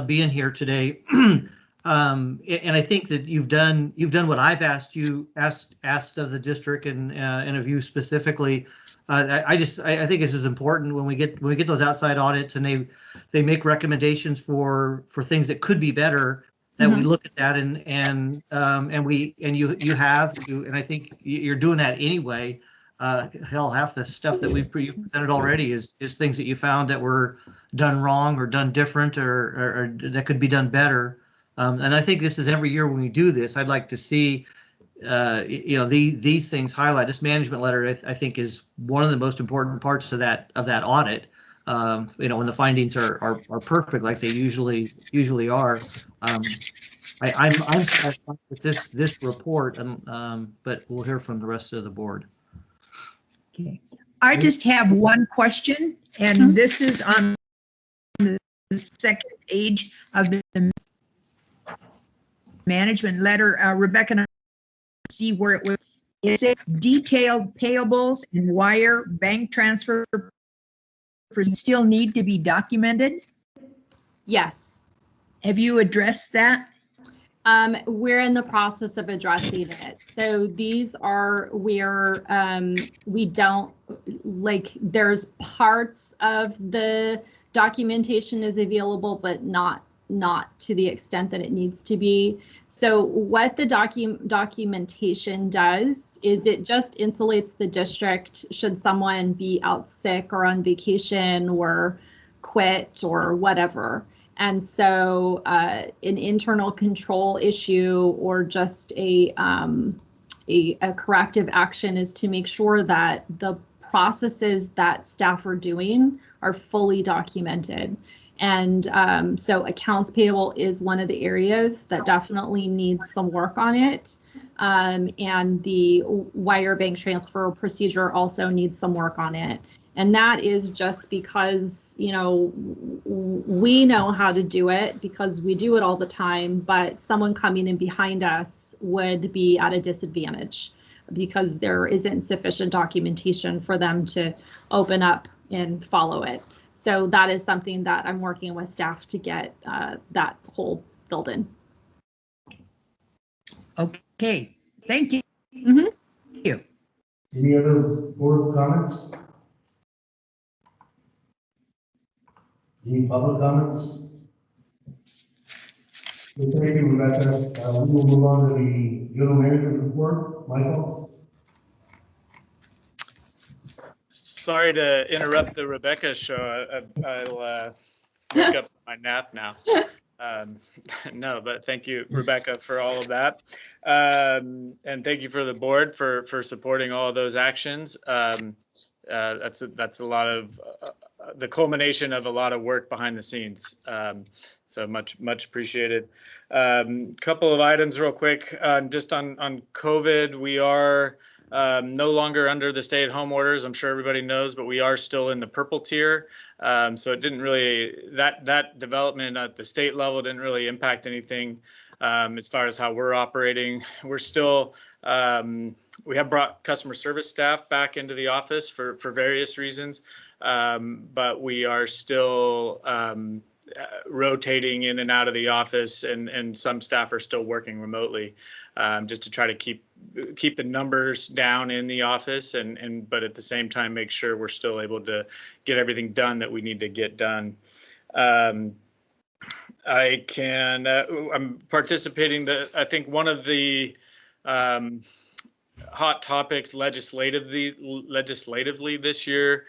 being here today. And I think that you've done what I've asked of the district and of you specifically. I think this is important when we get those outside audits and they make recommendations for things that could be better, that we look at that and I think you're doing that anyway. Hell, half the stuff that you've presented already is things that you found that were done wrong or done different or that could be done better. And I think this is every year when we do this, I'd like to see, these things highlight. This management letter, I think, is one of the most important parts of that audit. When the findings are perfect, like they usually are. I'm satisfied with this report, but we'll hear from the rest of the board. Okay. I just have one question, and this is on the second page of the management letter. Rebecca and I see where it was. Is it detailed payables and wire bank transfer still need to be documented? Yes. Have you addressed that? We're in the process of addressing it. So these are where we don't, there's parts of the documentation is available, but not to the extent that it needs to be. So what the documentation does is it just insulates the district should someone be out sick or on vacation or quit or whatever. And so an internal control issue or just a corrective action is to make sure that the processes that staff are doing are fully documented. And so accounts payable is one of the areas that definitely needs some work on it. And the wire bank transfer procedure also needs some work on it. And that is just because, we know how to do it because we do it all the time, but someone coming in behind us would be at a disadvantage because there isn't sufficient documentation for them to open up and follow it. So that is something that I'm working with staff to get that whole filled in. Okay, thank you. Mm-hmm. Thank you. Any other board comments? Any public comments? Well, thank you, Rebecca. We will move on to the general manager's report. Michael? Sorry to interrupt the Rebecca show. I'll wake up from my nap now. No, but thank you, Rebecca, for all of that. And thank you for the board for supporting all of those actions. That's a lot of the culmination of a lot of work behind the scenes. So much appreciated. Couple of items real quick, just on COVID. We are no longer under the stay-at-home orders. I'm sure everybody knows, but we are still in the purple tier. So it didn't really, that development at the state level didn't really impact anything as far as how we're operating. We're still, we have brought customer service staff back into the office for various reasons, but we are still rotating in and out of the office, and some staff are still working remotely, just to try to keep the numbers down in the office, but at the same time make sure we're still able to get everything done that we need to get done. I'm participating. I think one of the hot topics legislatively this year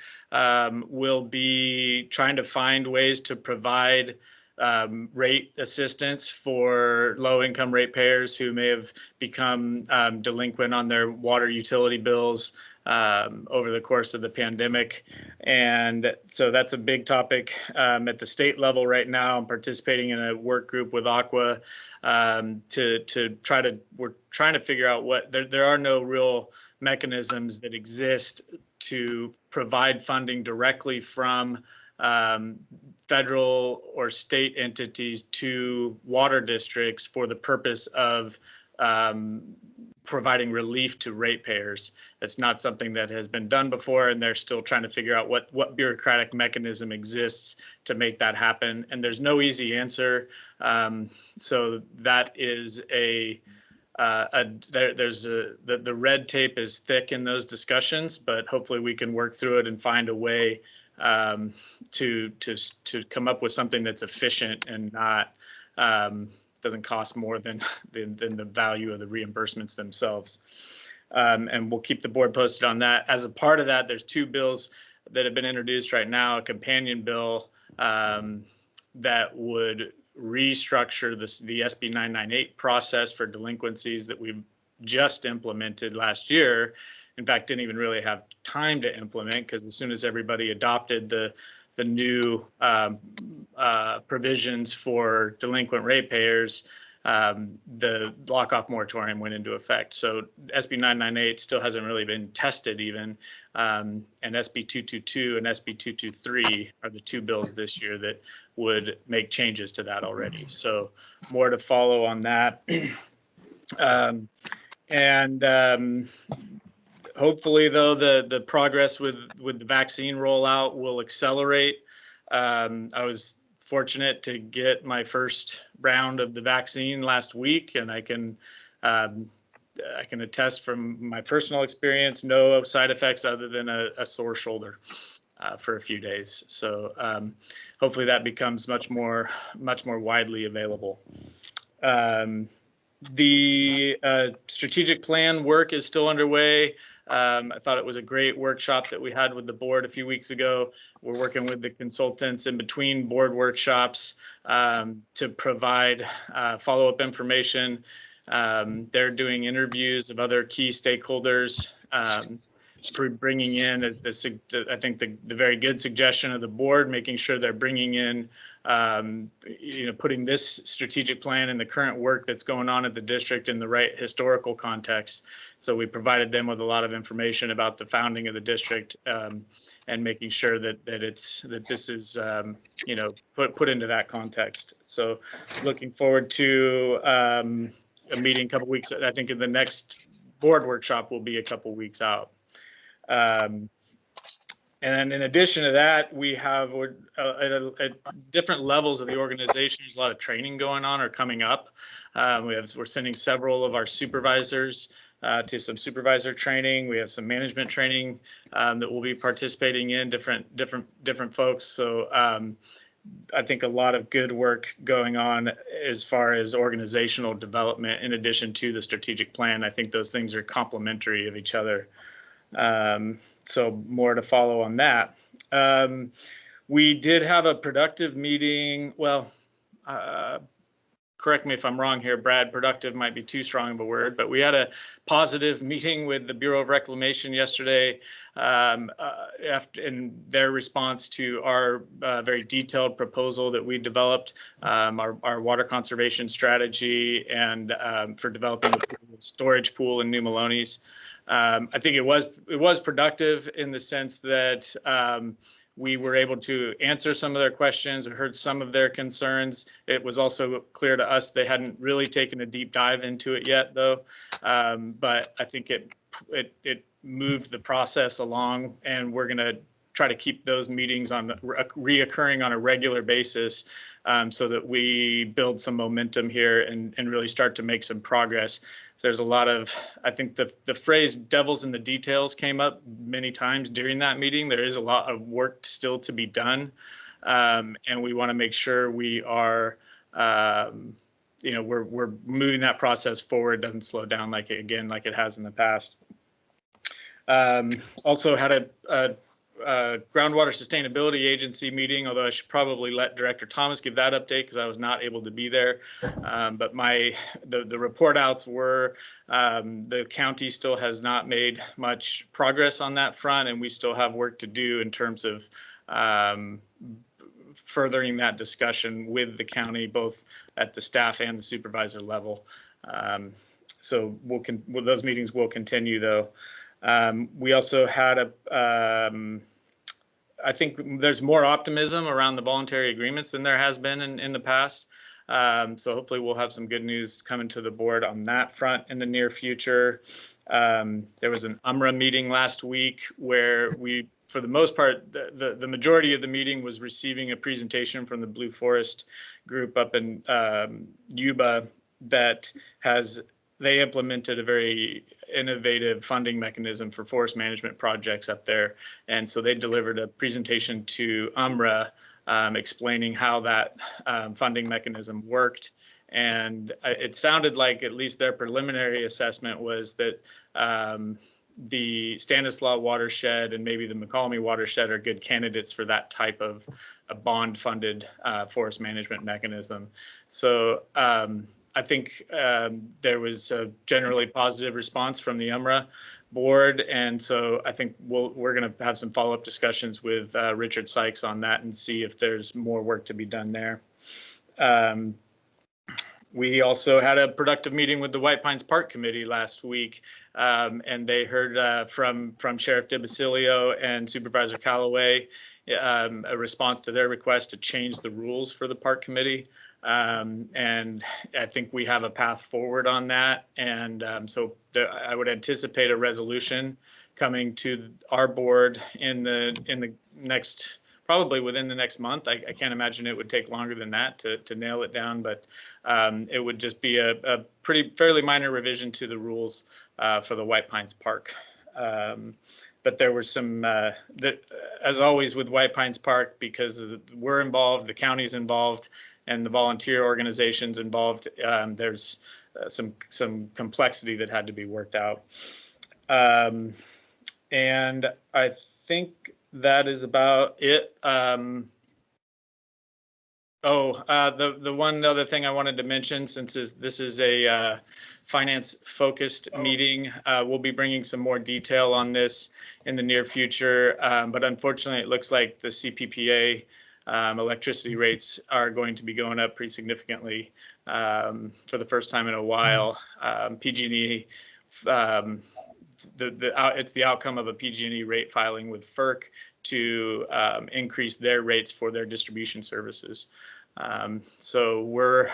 will be trying to find ways to provide rate assistance for low-income ratepayers who may have become delinquent on their water utility bills over the course of the pandemic. And so that's a big topic at the state level right now. I'm participating in a work group with Aqua we're trying to figure out there are no real mechanisms that exist to provide funding directly from federal or state entities to water districts for the purpose of providing relief to ratepayers. It's not something that has been done before, and they're still trying to figure out what bureaucratic mechanism exists to make that happen. And there's no easy answer. So that is the red tape is thick in those discussions, but hopefully we can work through it and find a way to come up with something that's efficient and not doesn't cost more than the value of the reimbursements themselves. And we'll keep the board posted on that. As a part of that, there's two bills that have been introduced right now, a companion bill that would restructure the SB 998 process for delinquencies that we've just implemented last year. In fact, didn't even really have time to implement, because as soon as everybody adopted the new provisions for delinquent ratepayers, the lock-off moratorium went into effect. So SB 998 still hasn't really been tested even, and SB 222 and SB 223 are the two bills this year that would make changes to that already. So more to follow on that. Hopefully, though, the progress with the vaccine rollout will accelerate. I was fortunate to get my first round of the vaccine last week, and I can attest from my personal experience, no side effects other than a sore shoulder for a few days. So hopefully that becomes much more widely available. The strategic plan work is still underway. I thought it was a great workshop that we had with the board a few weeks ago. We're working with the consultants in between board workshops to provide follow-up information. They're doing interviews of other key stakeholders, bringing in, I think the very good suggestion of the board, making sure they're bringing in, putting this strategic plan and the current work that's going on at the district in the right historical context. So we provided them with a lot of information about the founding of the district, and making sure that this is put into that context. So looking forward to a meeting a couple weeks. I think in the next board workshop will be a couple weeks out. And in addition to that, we have at different levels of the organization, there's a lot of training going on or coming up. We're sending several of our supervisors to some supervisor training. We have some management training that we'll be participating in, different folks. So I think a lot of good work going on as far as organizational development in addition to the strategic plan. I think those things are complementary of each other. So more to follow on that. We did have a productive meeting. Well, correct me if I'm wrong here, Brad, productive might be too strong of a word, but we had a positive meeting with the Bureau of Reclamation yesterday in their response to our very detailed proposal that we developed, our water conservation strategy, and for developing a storage pool in New Maloney's. I think it was productive in the sense that we were able to answer some of their questions, heard some of their concerns. It was also clear to us they hadn't really taken a deep dive into it yet, though. But I think it moved the process along, and we're going to try to keep those meetings on reoccurring on a regular basis, so that we build some momentum here and really start to make some progress. So there's a lot of, I think the phrase "devils in the details" came up many times during that meeting. There is a lot of work still to be done, and we want to make sure we are, we're moving that process forward. Doesn't slow down like it has in the past. Also had a groundwater sustainability agency meeting, although I should probably let Director Thomas give that update because I was not able to be there. But the report outs were the county still has not made much progress on that front, and we still have work to do in terms of furthering that discussion with the county, both at the staff and the supervisor level. So those meetings will continue, though. We also had I think there's more optimism around the voluntary agreements than there has been in the past. So hopefully we'll have some good news coming to the board on that front in the near future. There was an UMRA meeting last week where we, for the most part, the majority of the meeting was receiving a presentation from the Blue Forest group up in Yuba that they implemented a very innovative funding mechanism for forest management projects up there. And so they delivered a presentation to UMRA explaining how that funding mechanism worked. And it sounded like at least their preliminary assessment was that the Stanislaus watershed and maybe the McCallum watershed are good candidates for that type of a bond-funded forest management mechanism. So I think there was a generally positive response from the UMRA board, and so I think we're going to have some follow-up discussions with Richard Sykes on that and see if there's more work to be done there. We also had a productive meeting with the White Pines Park Committee last week, and they heard from Sheriff DiBasilio and Supervisor Callaway a response to their request to change the rules for the Park Committee. And I think we have a path forward on that. And so I would anticipate a resolution coming to our board in the next, probably within the next month. I can't imagine it would take longer than that to nail it down, but it would just be a fairly minor revision to the rules for the White Pines Park. But there were some, as always with White Pines Park, because we're involved, the county's involved, and the volunteer organizations involved, there's some complexity that had to be worked out. And I think that is about it. The one other thing I wanted to mention, since this is a finance-focused meeting, we'll be bringing some more detail on this in the near future. But unfortunately, it looks like the CPPA electricity rates are going to be going up pretty significantly for the first time in a while. PG&E, it's the outcome of a PG&E rate filing with FERC to increase their rates for their distribution services. So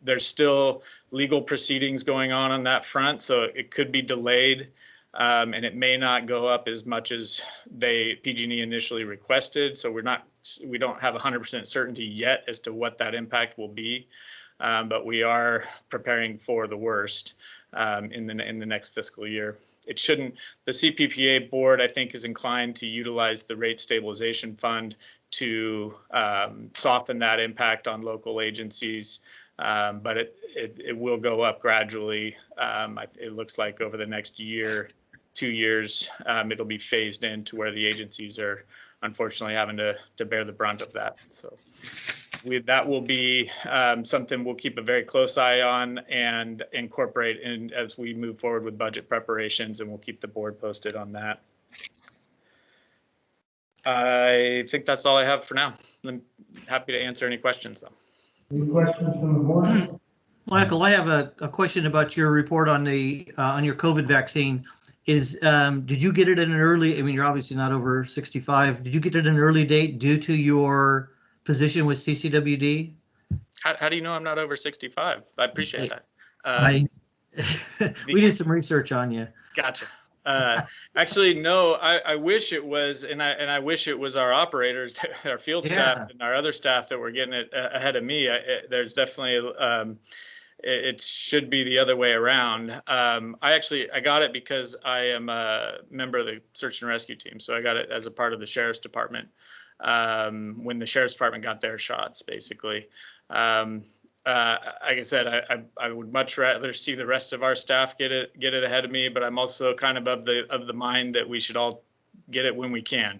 there's still legal proceedings going on that front, so it could be delayed. And it may not go up as much as PG&E initially requested. So we don't have 100% certainty yet as to what that impact will be. But we are preparing for the worst in the next fiscal year. The CPPA board, I think, is inclined to utilize the rate stabilization fund to soften that impact on local agencies. But it will go up gradually. It looks like over the next year, 2 years, it'll be phased in to where the agencies are unfortunately having to bear the brunt of that. So that will be something we'll keep a very close eye on and incorporate in as we move forward with budget preparations, and we'll keep the board posted on that. I think that's all I have for now. I'm happy to answer any questions though. Any questions from the board? Michael, I have a question about your report on your COVID vaccine. Did you get it in an early, I mean, you're obviously not over 65. Did you get it in an early date due to your position with CCWD? How do you know I'm not over 65? I appreciate that. We did some research on you. Gotcha. Actually, no, I wish it was, and I wish it was our operators, our field staff and our other staff that were getting it ahead of me. There's definitely, it should be the other way around. I got it because I am a member of the search and rescue team. So I got it as a part of the sheriff's department when the sheriff's department got their shots, basically. Like I said, I would much rather see the rest of our staff get it ahead of me, but I'm also kind of the mind that we should all get it when we can.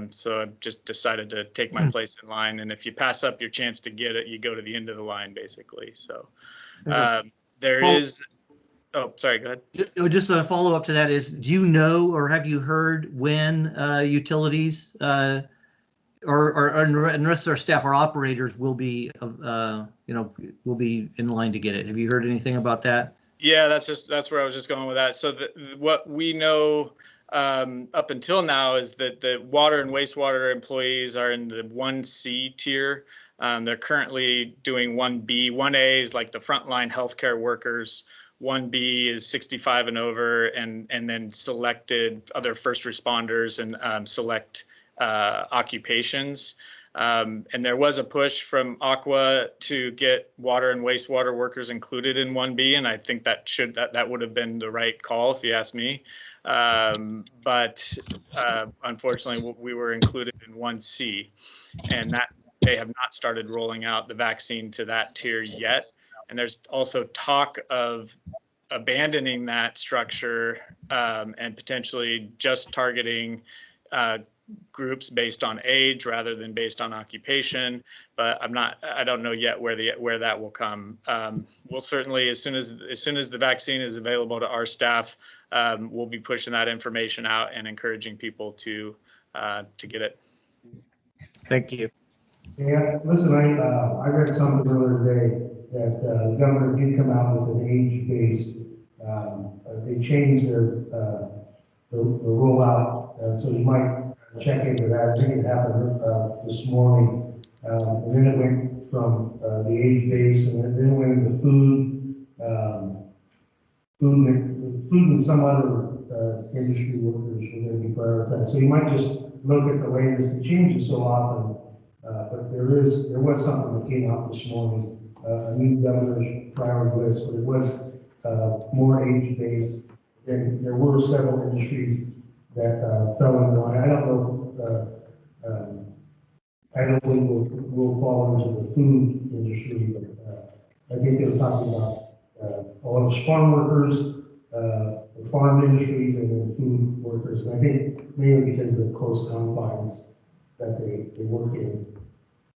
So I've just decided to take my place in line, and if you pass up your chance to get it, you go to the end of the line, basically. So there is. Oh, sorry. Go ahead. Just a follow up to that is: do you know or have you heard when utilities or and the rest of our staff, our operators, will be, will be in line to get it? Have you heard anything about that? Yeah, that's where I was just going with that. So what we know up until now is that the water and wastewater employees are in the 1C tier. They're currently doing 1B. 1A is like the frontline healthcare workers. 1B is 65 and over, and then selected other first responders and select occupations. And there was a push from Aqua to get water and wastewater workers included in 1B, and I think that would have been the right call if you ask me. But unfortunately, we were included in 1C, and that they have not started rolling out the vaccine to that tier yet. And there's also talk of abandoning that structure and potentially just targeting groups based on age rather than based on occupation, but I don't know yet where that will come. We'll certainly, as soon as the vaccine is available to our staff, we'll be pushing that information out and encouraging people to get it. Thank you. Yeah, listen, I read something earlier today that the governor did come out with an age-based, they changed the rollout, so you might check into that. I think it happened this morning. And then it went from the age base, and then it went into food and some other industry workers were going to be prioritized. So you might just look at the latest. It changes so often, but there was something that came out this morning, a new governor's priority list, but it was more age based. And there were several industries that fell into line. I don't know if I don't believe we'll fall into the food industry, but I think they were talking about a lot of farm workers, the farm industries, and then food workers. And I think mainly because of the close confines that they work in.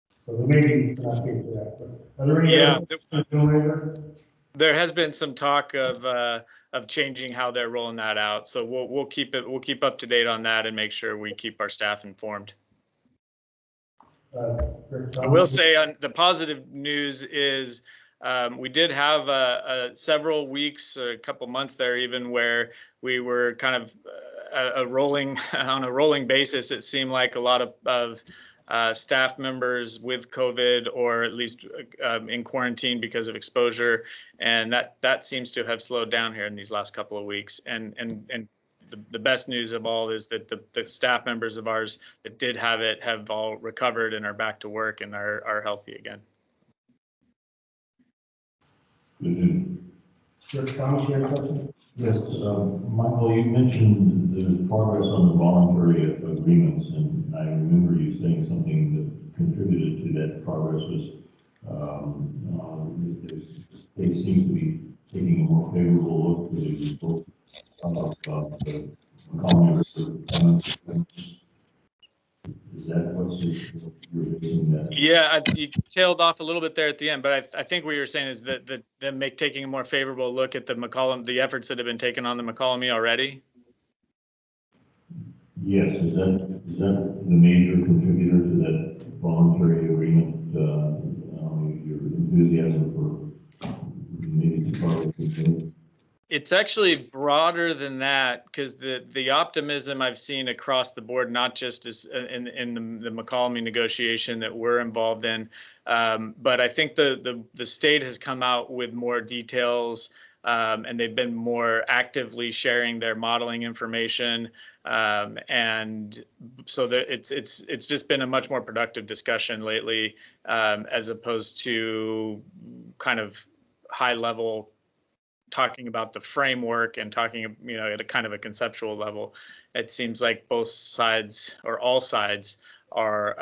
So they may be not good for that. But are there any other there has been some talk of changing how they're rolling that out. So we'll keep up to date on that and make sure we keep our staff informed. I will say on the positive news is we did have several weeks, a couple months there even, where we were kind of on a rolling basis. It seemed like a lot of staff members with COVID, or at least in quarantine because of exposure, and that seems to have slowed down here in these last couple of weeks. And the best news of all is that the staff members of ours that did have it have all recovered and are back to work and are healthy again. Thomas, you have a question? Yes, Michael, you mentioned the progress on the voluntary agreements, and I remember you saying something that contributed to that progress was the state seems to be taking a more favorable look to the book of the colony. Is that what's you're basing that. Yeah, you tailed off a little bit there at the end, but I think what you're saying is that them taking a more favorable look at the efforts that have been taken on the McCollum already. Yes, is that the major contributor to that voluntary agreement? Your enthusiasm for maybe the part. It's actually broader than that, because the optimism I've seen across the board, not just as in the McCollum negotiation that we're involved in, but I think the state has come out with more details, and they've been more actively sharing their modeling information, and so it's just been a much more productive discussion lately, as opposed to kind of high level talking about the framework and talking, at a kind of a conceptual level. It seems like both sides or all sides are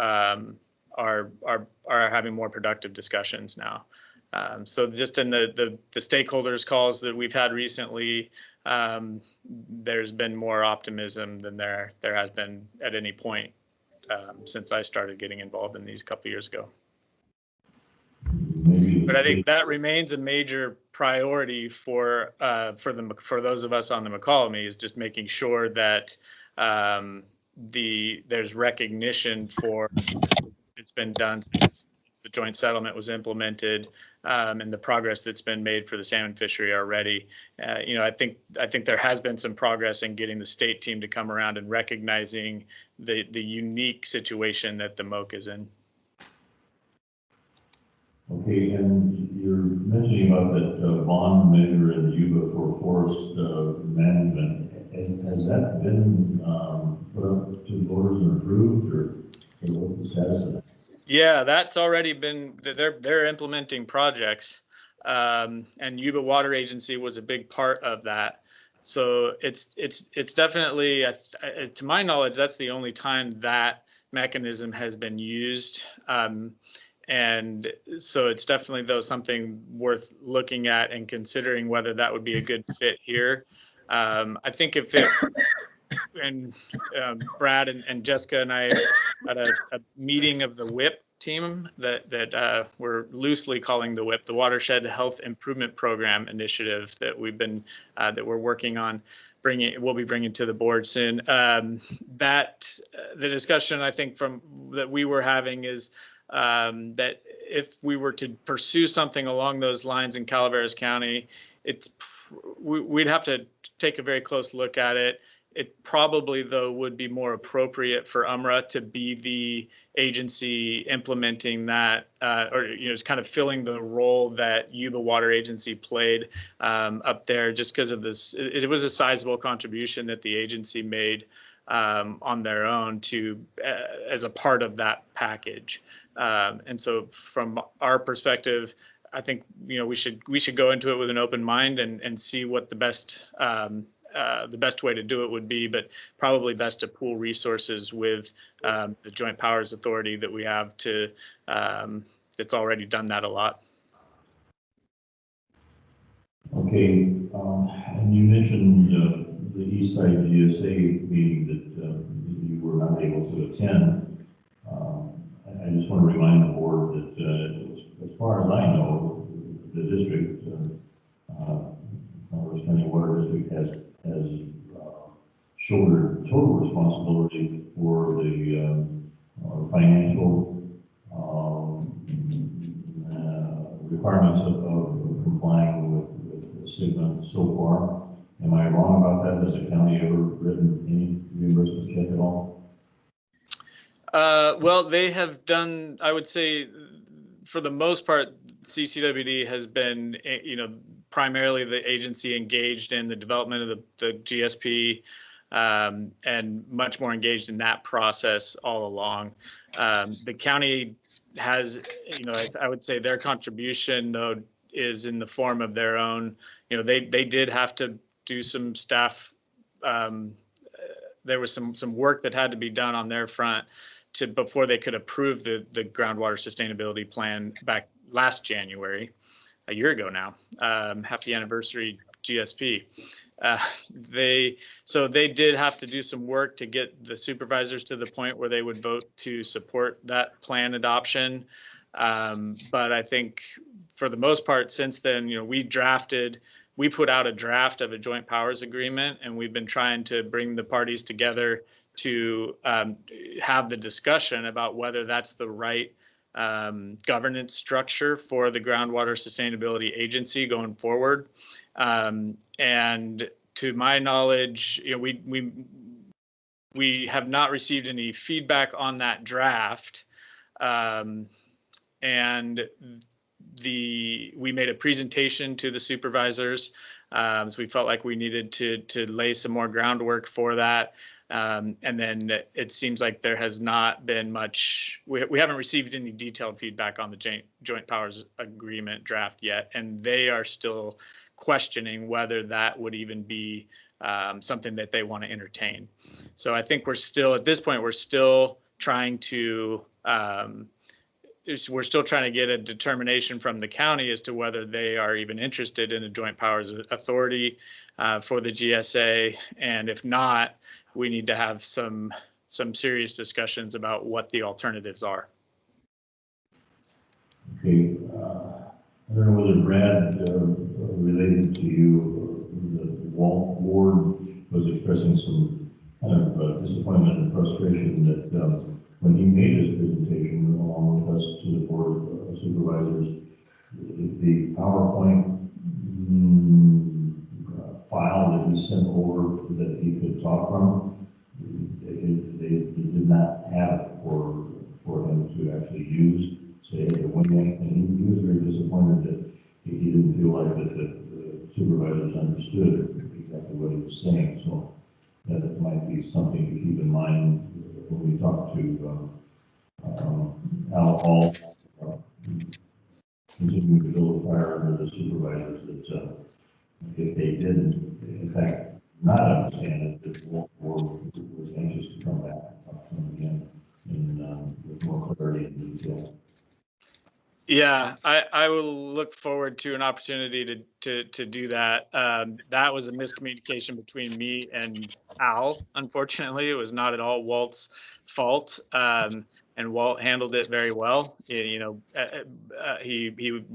having more productive discussions now. So just in the stakeholders calls that we've had recently, there's been more optimism than there has been at any point since I started getting involved in these a couple years ago. But I think that remains a major priority for those of us on the McCollum, is just making sure that there's recognition for it's been done since the joint settlement was implemented, and the progress that's been made for the salmon fishery already. I think there has been some progress in getting the state team to come around and recognizing the unique situation that the MOC is in. Okay, and you're mentioning about that bond measure in Yuba for forest management. Has that been put up to the voters and approved, or what's the status of that? Yeah, that's already been. They're implementing projects, and Yuba Water Agency was a big part of that. So it's definitely, to my knowledge, that's the only time that mechanism has been used. And so it's definitely, though, something worth looking at and considering whether that would be a good fit here. I think if it, and Brad and Jessica and I had a meeting of the WIP team that we're loosely calling the WIP, the Watershed Health Improvement Program initiative that that we're working on. We'll be bringing to the board soon. That the discussion I think that we were having is that if we were to pursue something along those lines in Calaveras County, we'd have to take a very close look at it. It probably, though, would be more appropriate for UMRA to be the agency implementing that, or kind of filling the role that Yuba Water Agency played up there, just because of this. It was a sizable contribution that the agency made on their own as a part of that package. And so, from our perspective, I think we should go into it with an open mind and see what the best way to do it would be, but probably best to pool resources with the Joint Powers Authority that we have that's already done that a lot. Okay, and you mentioned the East Side GSA meeting that you were not able to attend. I just want to remind the board that as far as I know, the district, Calaveras County Water District has shouldered total responsibility for the financial requirements of complying with SIGMA so far. Am I wrong about that? Has the county ever written any reimbursement check at all? Well, they have done, I would say, for the most part, CCWD has been, primarily the agency engaged in the development of the GSP, and much more engaged in that process all along. The county has, I would say their contribution, though, is in the form of their own, they did have to do some staff. There was some work that had to be done on their front before they could approve the groundwater sustainability plan back last January, a year ago now. Happy anniversary, GSP. So they did have to do some work to get the supervisors to the point where they would vote to support that plan adoption. But I think for the most part, since then, we put out a draft of a joint powers agreement, and we've been trying to bring the parties together to have the discussion about whether that's the right governance structure for the Groundwater Sustainability Agency going forward. And to my knowledge, we have not received any feedback on that draft. And we made a presentation to the supervisors. So we felt like we needed to lay some more groundwork for that. And then it seems like there has not been much, we haven't received any detailed feedback on the joint powers agreement draft yet. And they are still questioning whether that would even be something that they want to entertain. So I think we're still, at this point, we're still trying to get a determination from the county as to whether they are even interested in a joint powers authority for the GSA. And if not, we need to have some serious discussions about what the alternatives are. Okay, I don't know whether Brad, related to you, the Walt Ward was expressing some kind of disappointment and frustration that when he made his presentation along with us to the board of supervisors, the PowerPoint file that he sent over that he could talk from, they did not have it for him to actually use. So he had to wing it, and he was very disappointed that he didn't feel like that the supervisors understood exactly what he was saying. So that might be something to keep in mind when we talk to Al Hall, continuing to build a fire under the supervisors, that if they didn't, in fact, not understand it, that Walt Ward was anxious to come back and talk to him again with more clarity and detail. Yeah, I will look forward to an opportunity to do that. That was a miscommunication between me and Al. Unfortunately, it was not at all Walt's fault, and Walt handled it very well. He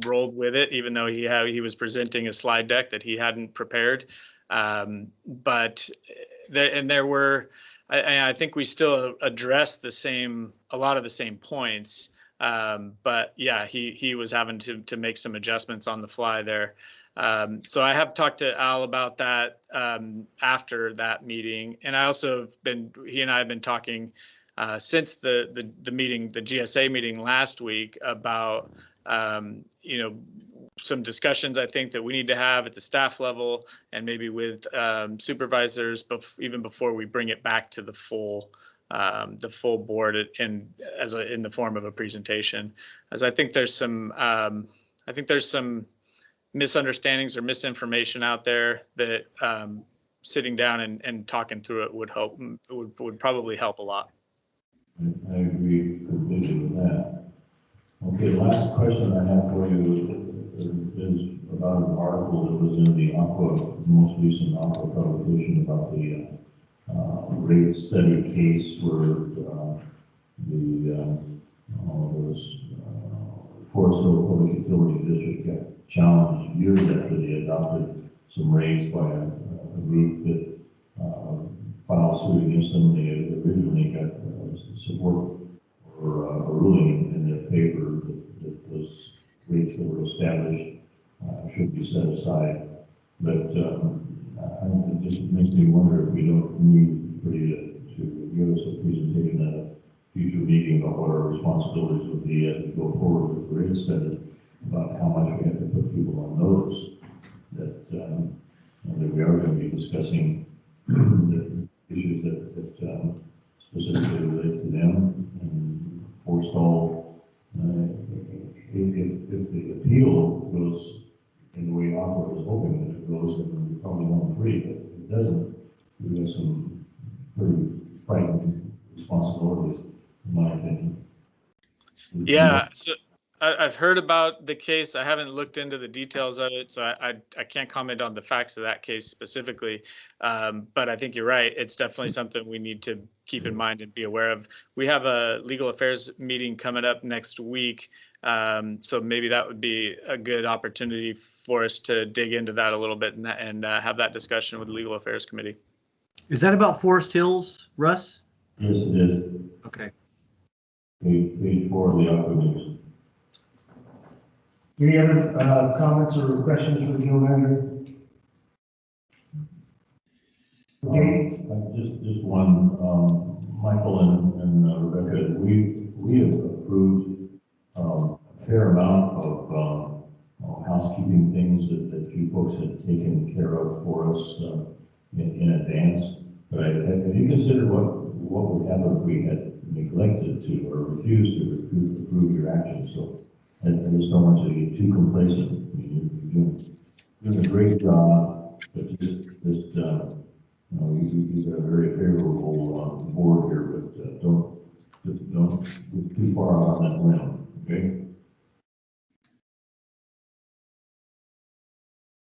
rolled with it, even though he was presenting a slide deck that he hadn't prepared. But there were, I think we still addressed a lot of the same points. But yeah, he was having to make some adjustments on the fly there. So I have talked to Al about that after that meeting, and he and I have been talking since the meeting, the GSA meeting last week, about some discussions I think that we need to have at the staff level and maybe with supervisors, even before we bring it back to the full board in the form of a presentation, as I think there's some misunderstandings or misinformation out there that sitting down and talking through it would probably help a lot. I agree completely with that. Okay, last question I have for you is about an article that was in the most recent Aqua publication about the rate study case where the Forest Hill Public Utility District got challenged years after they adopted some rates by a group that filed suit against them. They originally got support for a ruling in their favor that those rates that were established should be set aside. But it just makes me wonder if we don't need for you to give us a presentation at a future meeting about what our responsibilities would be as we go forward with the rate study, about how much we have to put people on notice that we are going to be discussing the issues that specifically relate to them, and forestall. If the appeal goes in the way Aqua was hoping that it goes, then we probably won't agree, but if it doesn't, we have some pretty frightening responsibilities, in my opinion. Yeah. I've heard about the case. I haven't looked into the details of it, so I can't comment on the facts of that case specifically. But I think you're right. It's definitely something we need to keep in mind and be aware of. We have a legal affairs meeting coming up next week, so maybe that would be a good opportunity for us to dig into that a little bit and have that discussion with the legal affairs committee. Is that about Forest Hills, Russ? Yes, it is. Okay. Page 4 of the Aqua News. Any other comments or questions for Joe Landry? Okay, Just one, Michael and Rebecca, we have approved a fair amount of housekeeping things that you folks had taken care of for us in advance. But have you considered what would happen if we had neglected to or refused to approve your actions? So I just don't want you to get too complacent. I mean, you're doing a great job, but just you know, you've got a very favorable board here, but don't go too far out on that limb, okay?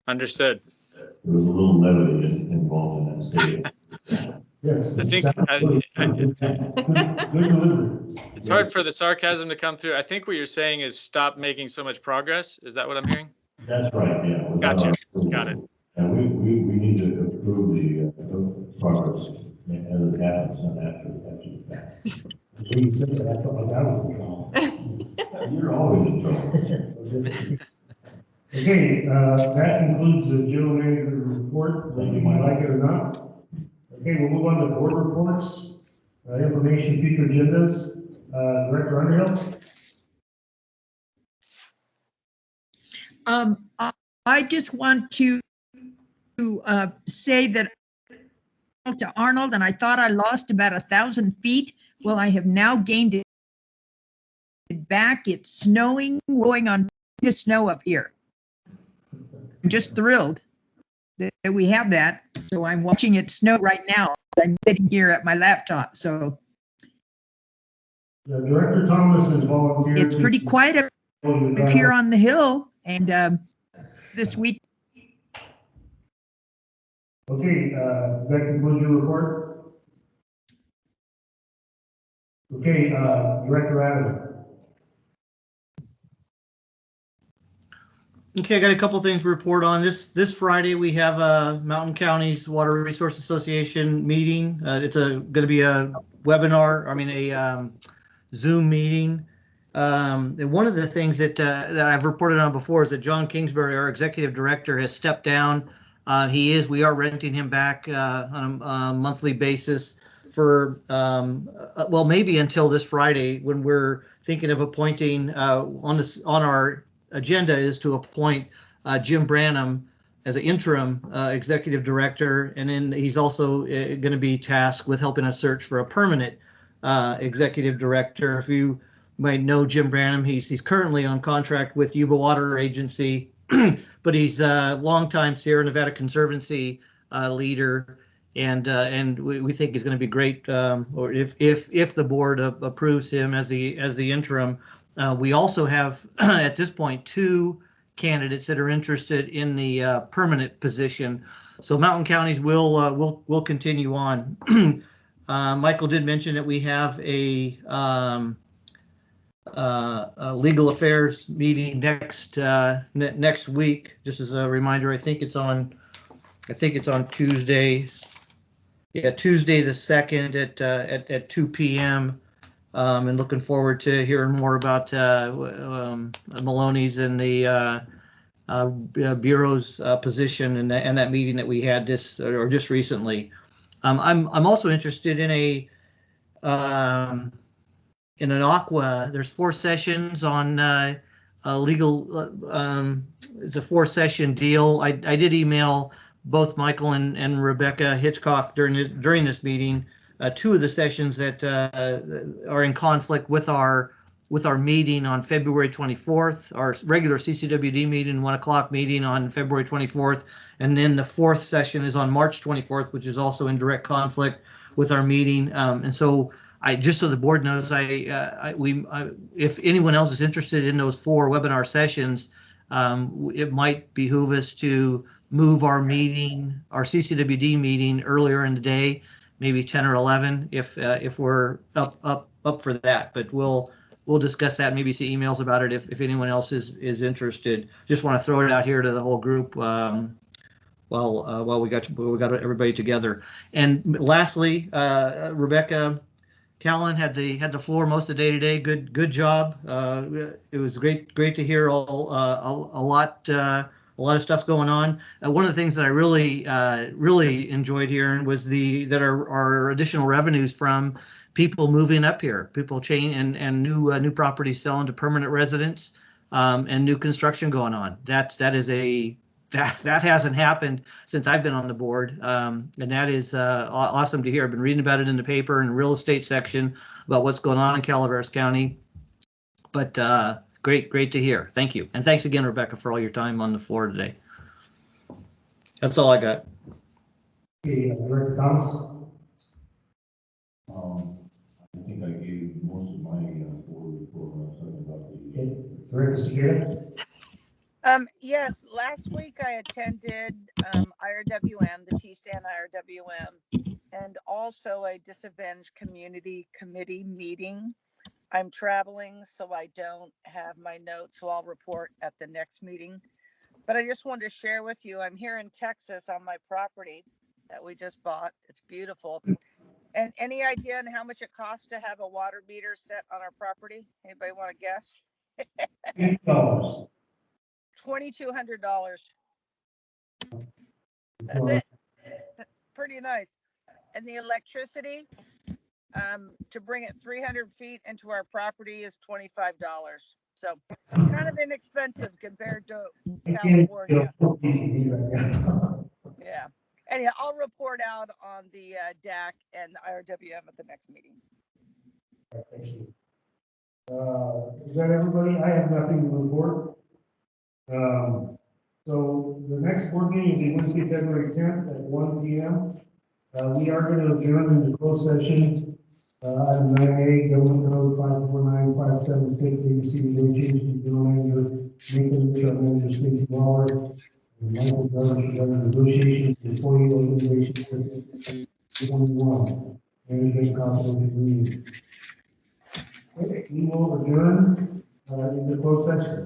Understood. There was a little levity involved in that statement. yes. I think Good delivery. it's hard for the sarcasm to come through. I think what you're saying is stop making so much progress. Is that what I'm hearing? That's right, yeah. Gotcha. Got it. And we need to approve the progress as it happens, not after the fact. When you said that, I felt like I was in trouble. You're always in trouble. Okay, that concludes the Joe Landry report, whether you might like it or not. Okay, we'll move on to board reports, information, future agendas. Director Underhill? I just want to say that to Arnold, and I thought I lost about 1,000 feet. Well, I have now gained it back. It's snowing, going on the snow up here. I'm just thrilled that we have that. So I'm watching it snow right now. I'm sitting here at my laptop. So Director Thomas has volunteered. it's pretty quiet up here on the hill. And this week. Okay, does that conclude your report? Okay, Director Adams. Okay, I got a couple things to report on. This Friday, we have a Mountain Counties Water Resource Association meeting. It's going to be a webinar, a Zoom meeting. And one of the things that I've reported on before is that John Kingsbury, our executive director, has stepped down. We are renting him back on a monthly basis for, well, maybe until this Friday, when we're thinking of appointing on our agenda is to appoint Jim Branham as an interim executive director, and then he's also going to be tasked with helping us search for a permanent executive director. If you might know Jim Branham, he's currently on contract with Yuba Water Agency, but he's a longtime Sierra Nevada Conservancy leader, and we think he's going to be great. Or if the board approves him as the interim. We also have at this point 2 candidates that are interested in the permanent position. So Mountain Counties will continue on. Michael did mention that we have a legal affairs meeting next week. Just as a reminder, I think it's on Tuesday. Yeah, Tuesday the 2nd at 2 p.m. And looking forward to hearing more about Maloney's and the Bureau's position and that meeting that we had just recently. I'm also interested in an aqua. There's 4 sessions on legal. It's a 4-session deal. I did email both Michael and Rebecca Hitchcock during this meeting. 2 of the sessions that are in conflict with our meeting on February 24th, our regular CCWD meeting, 1 o'clock meeting on February 24th, and then the 4th session is on March 24th, which is also in direct conflict with our meeting. And so just so the board knows, if anyone else is interested in those 4 webinar sessions, it might behoove us to move our meeting, our CCWD meeting earlier in the day, maybe 10 or 11, if we're up for that. But we'll discuss that, maybe see emails about it if anyone else is interested. Just want to throw it out here to the whole group while we got everybody together. And lastly, Rebecca Callan had the floor most of the day today. Good job. It was great to hear a lot of stuff's going on. One of the things that I really enjoyed hearing was that our additional revenues from people moving up here, people and new properties selling to permanent residents, and new construction going on. That hasn't happened since I've been on the board, and that is awesome to hear. I've been reading about it in the paper in the real estate section about what's going on in Calaveras County. But great to hear. Thank you, and thanks again, Rebecca, for all your time on the floor today. That's all I got. Okay, Director Thomas. I think I gave most of my board report when I was talking about the. Okay, Director Sequeira. Yes, last week I attended IRWM, the T-Stand IRWM, and also a Disadvantaged Community Committee meeting. I'm traveling, so I don't have my notes, so I'll report at the next meeting. But I just wanted to share with you, I'm here in Texas on my property that we just bought. It's beautiful. And any idea on how much it costs to have a water meter set on our property? Anybody want to guess? $8. $2,200. That's it. Pretty nice. And the electricity, to bring it 300 feet into our property is $25. So kind of inexpensive compared to California. Yeah. Anyhow, I'll report out on the DAC and the IRWM at the next meeting. Thank you. Is that everybody? I have nothing to report. So the next board meeting will be Wednesday, February 10th at 1 p.m. We are going to adjourn into closed session. Item 9A, Government Code 549576, ABC negotiations with General Manager Nathan, General Manager Stacy Waller, and Michael Governor regarding negotiations with employee organization 21, management conflict agreement. Okay, we will adjourn into closed session.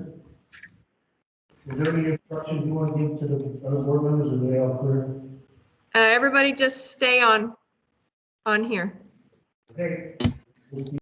Is there any instructions you want to give to the other board members, or are they all clear? Everybody just stay on here. Okay. We'll see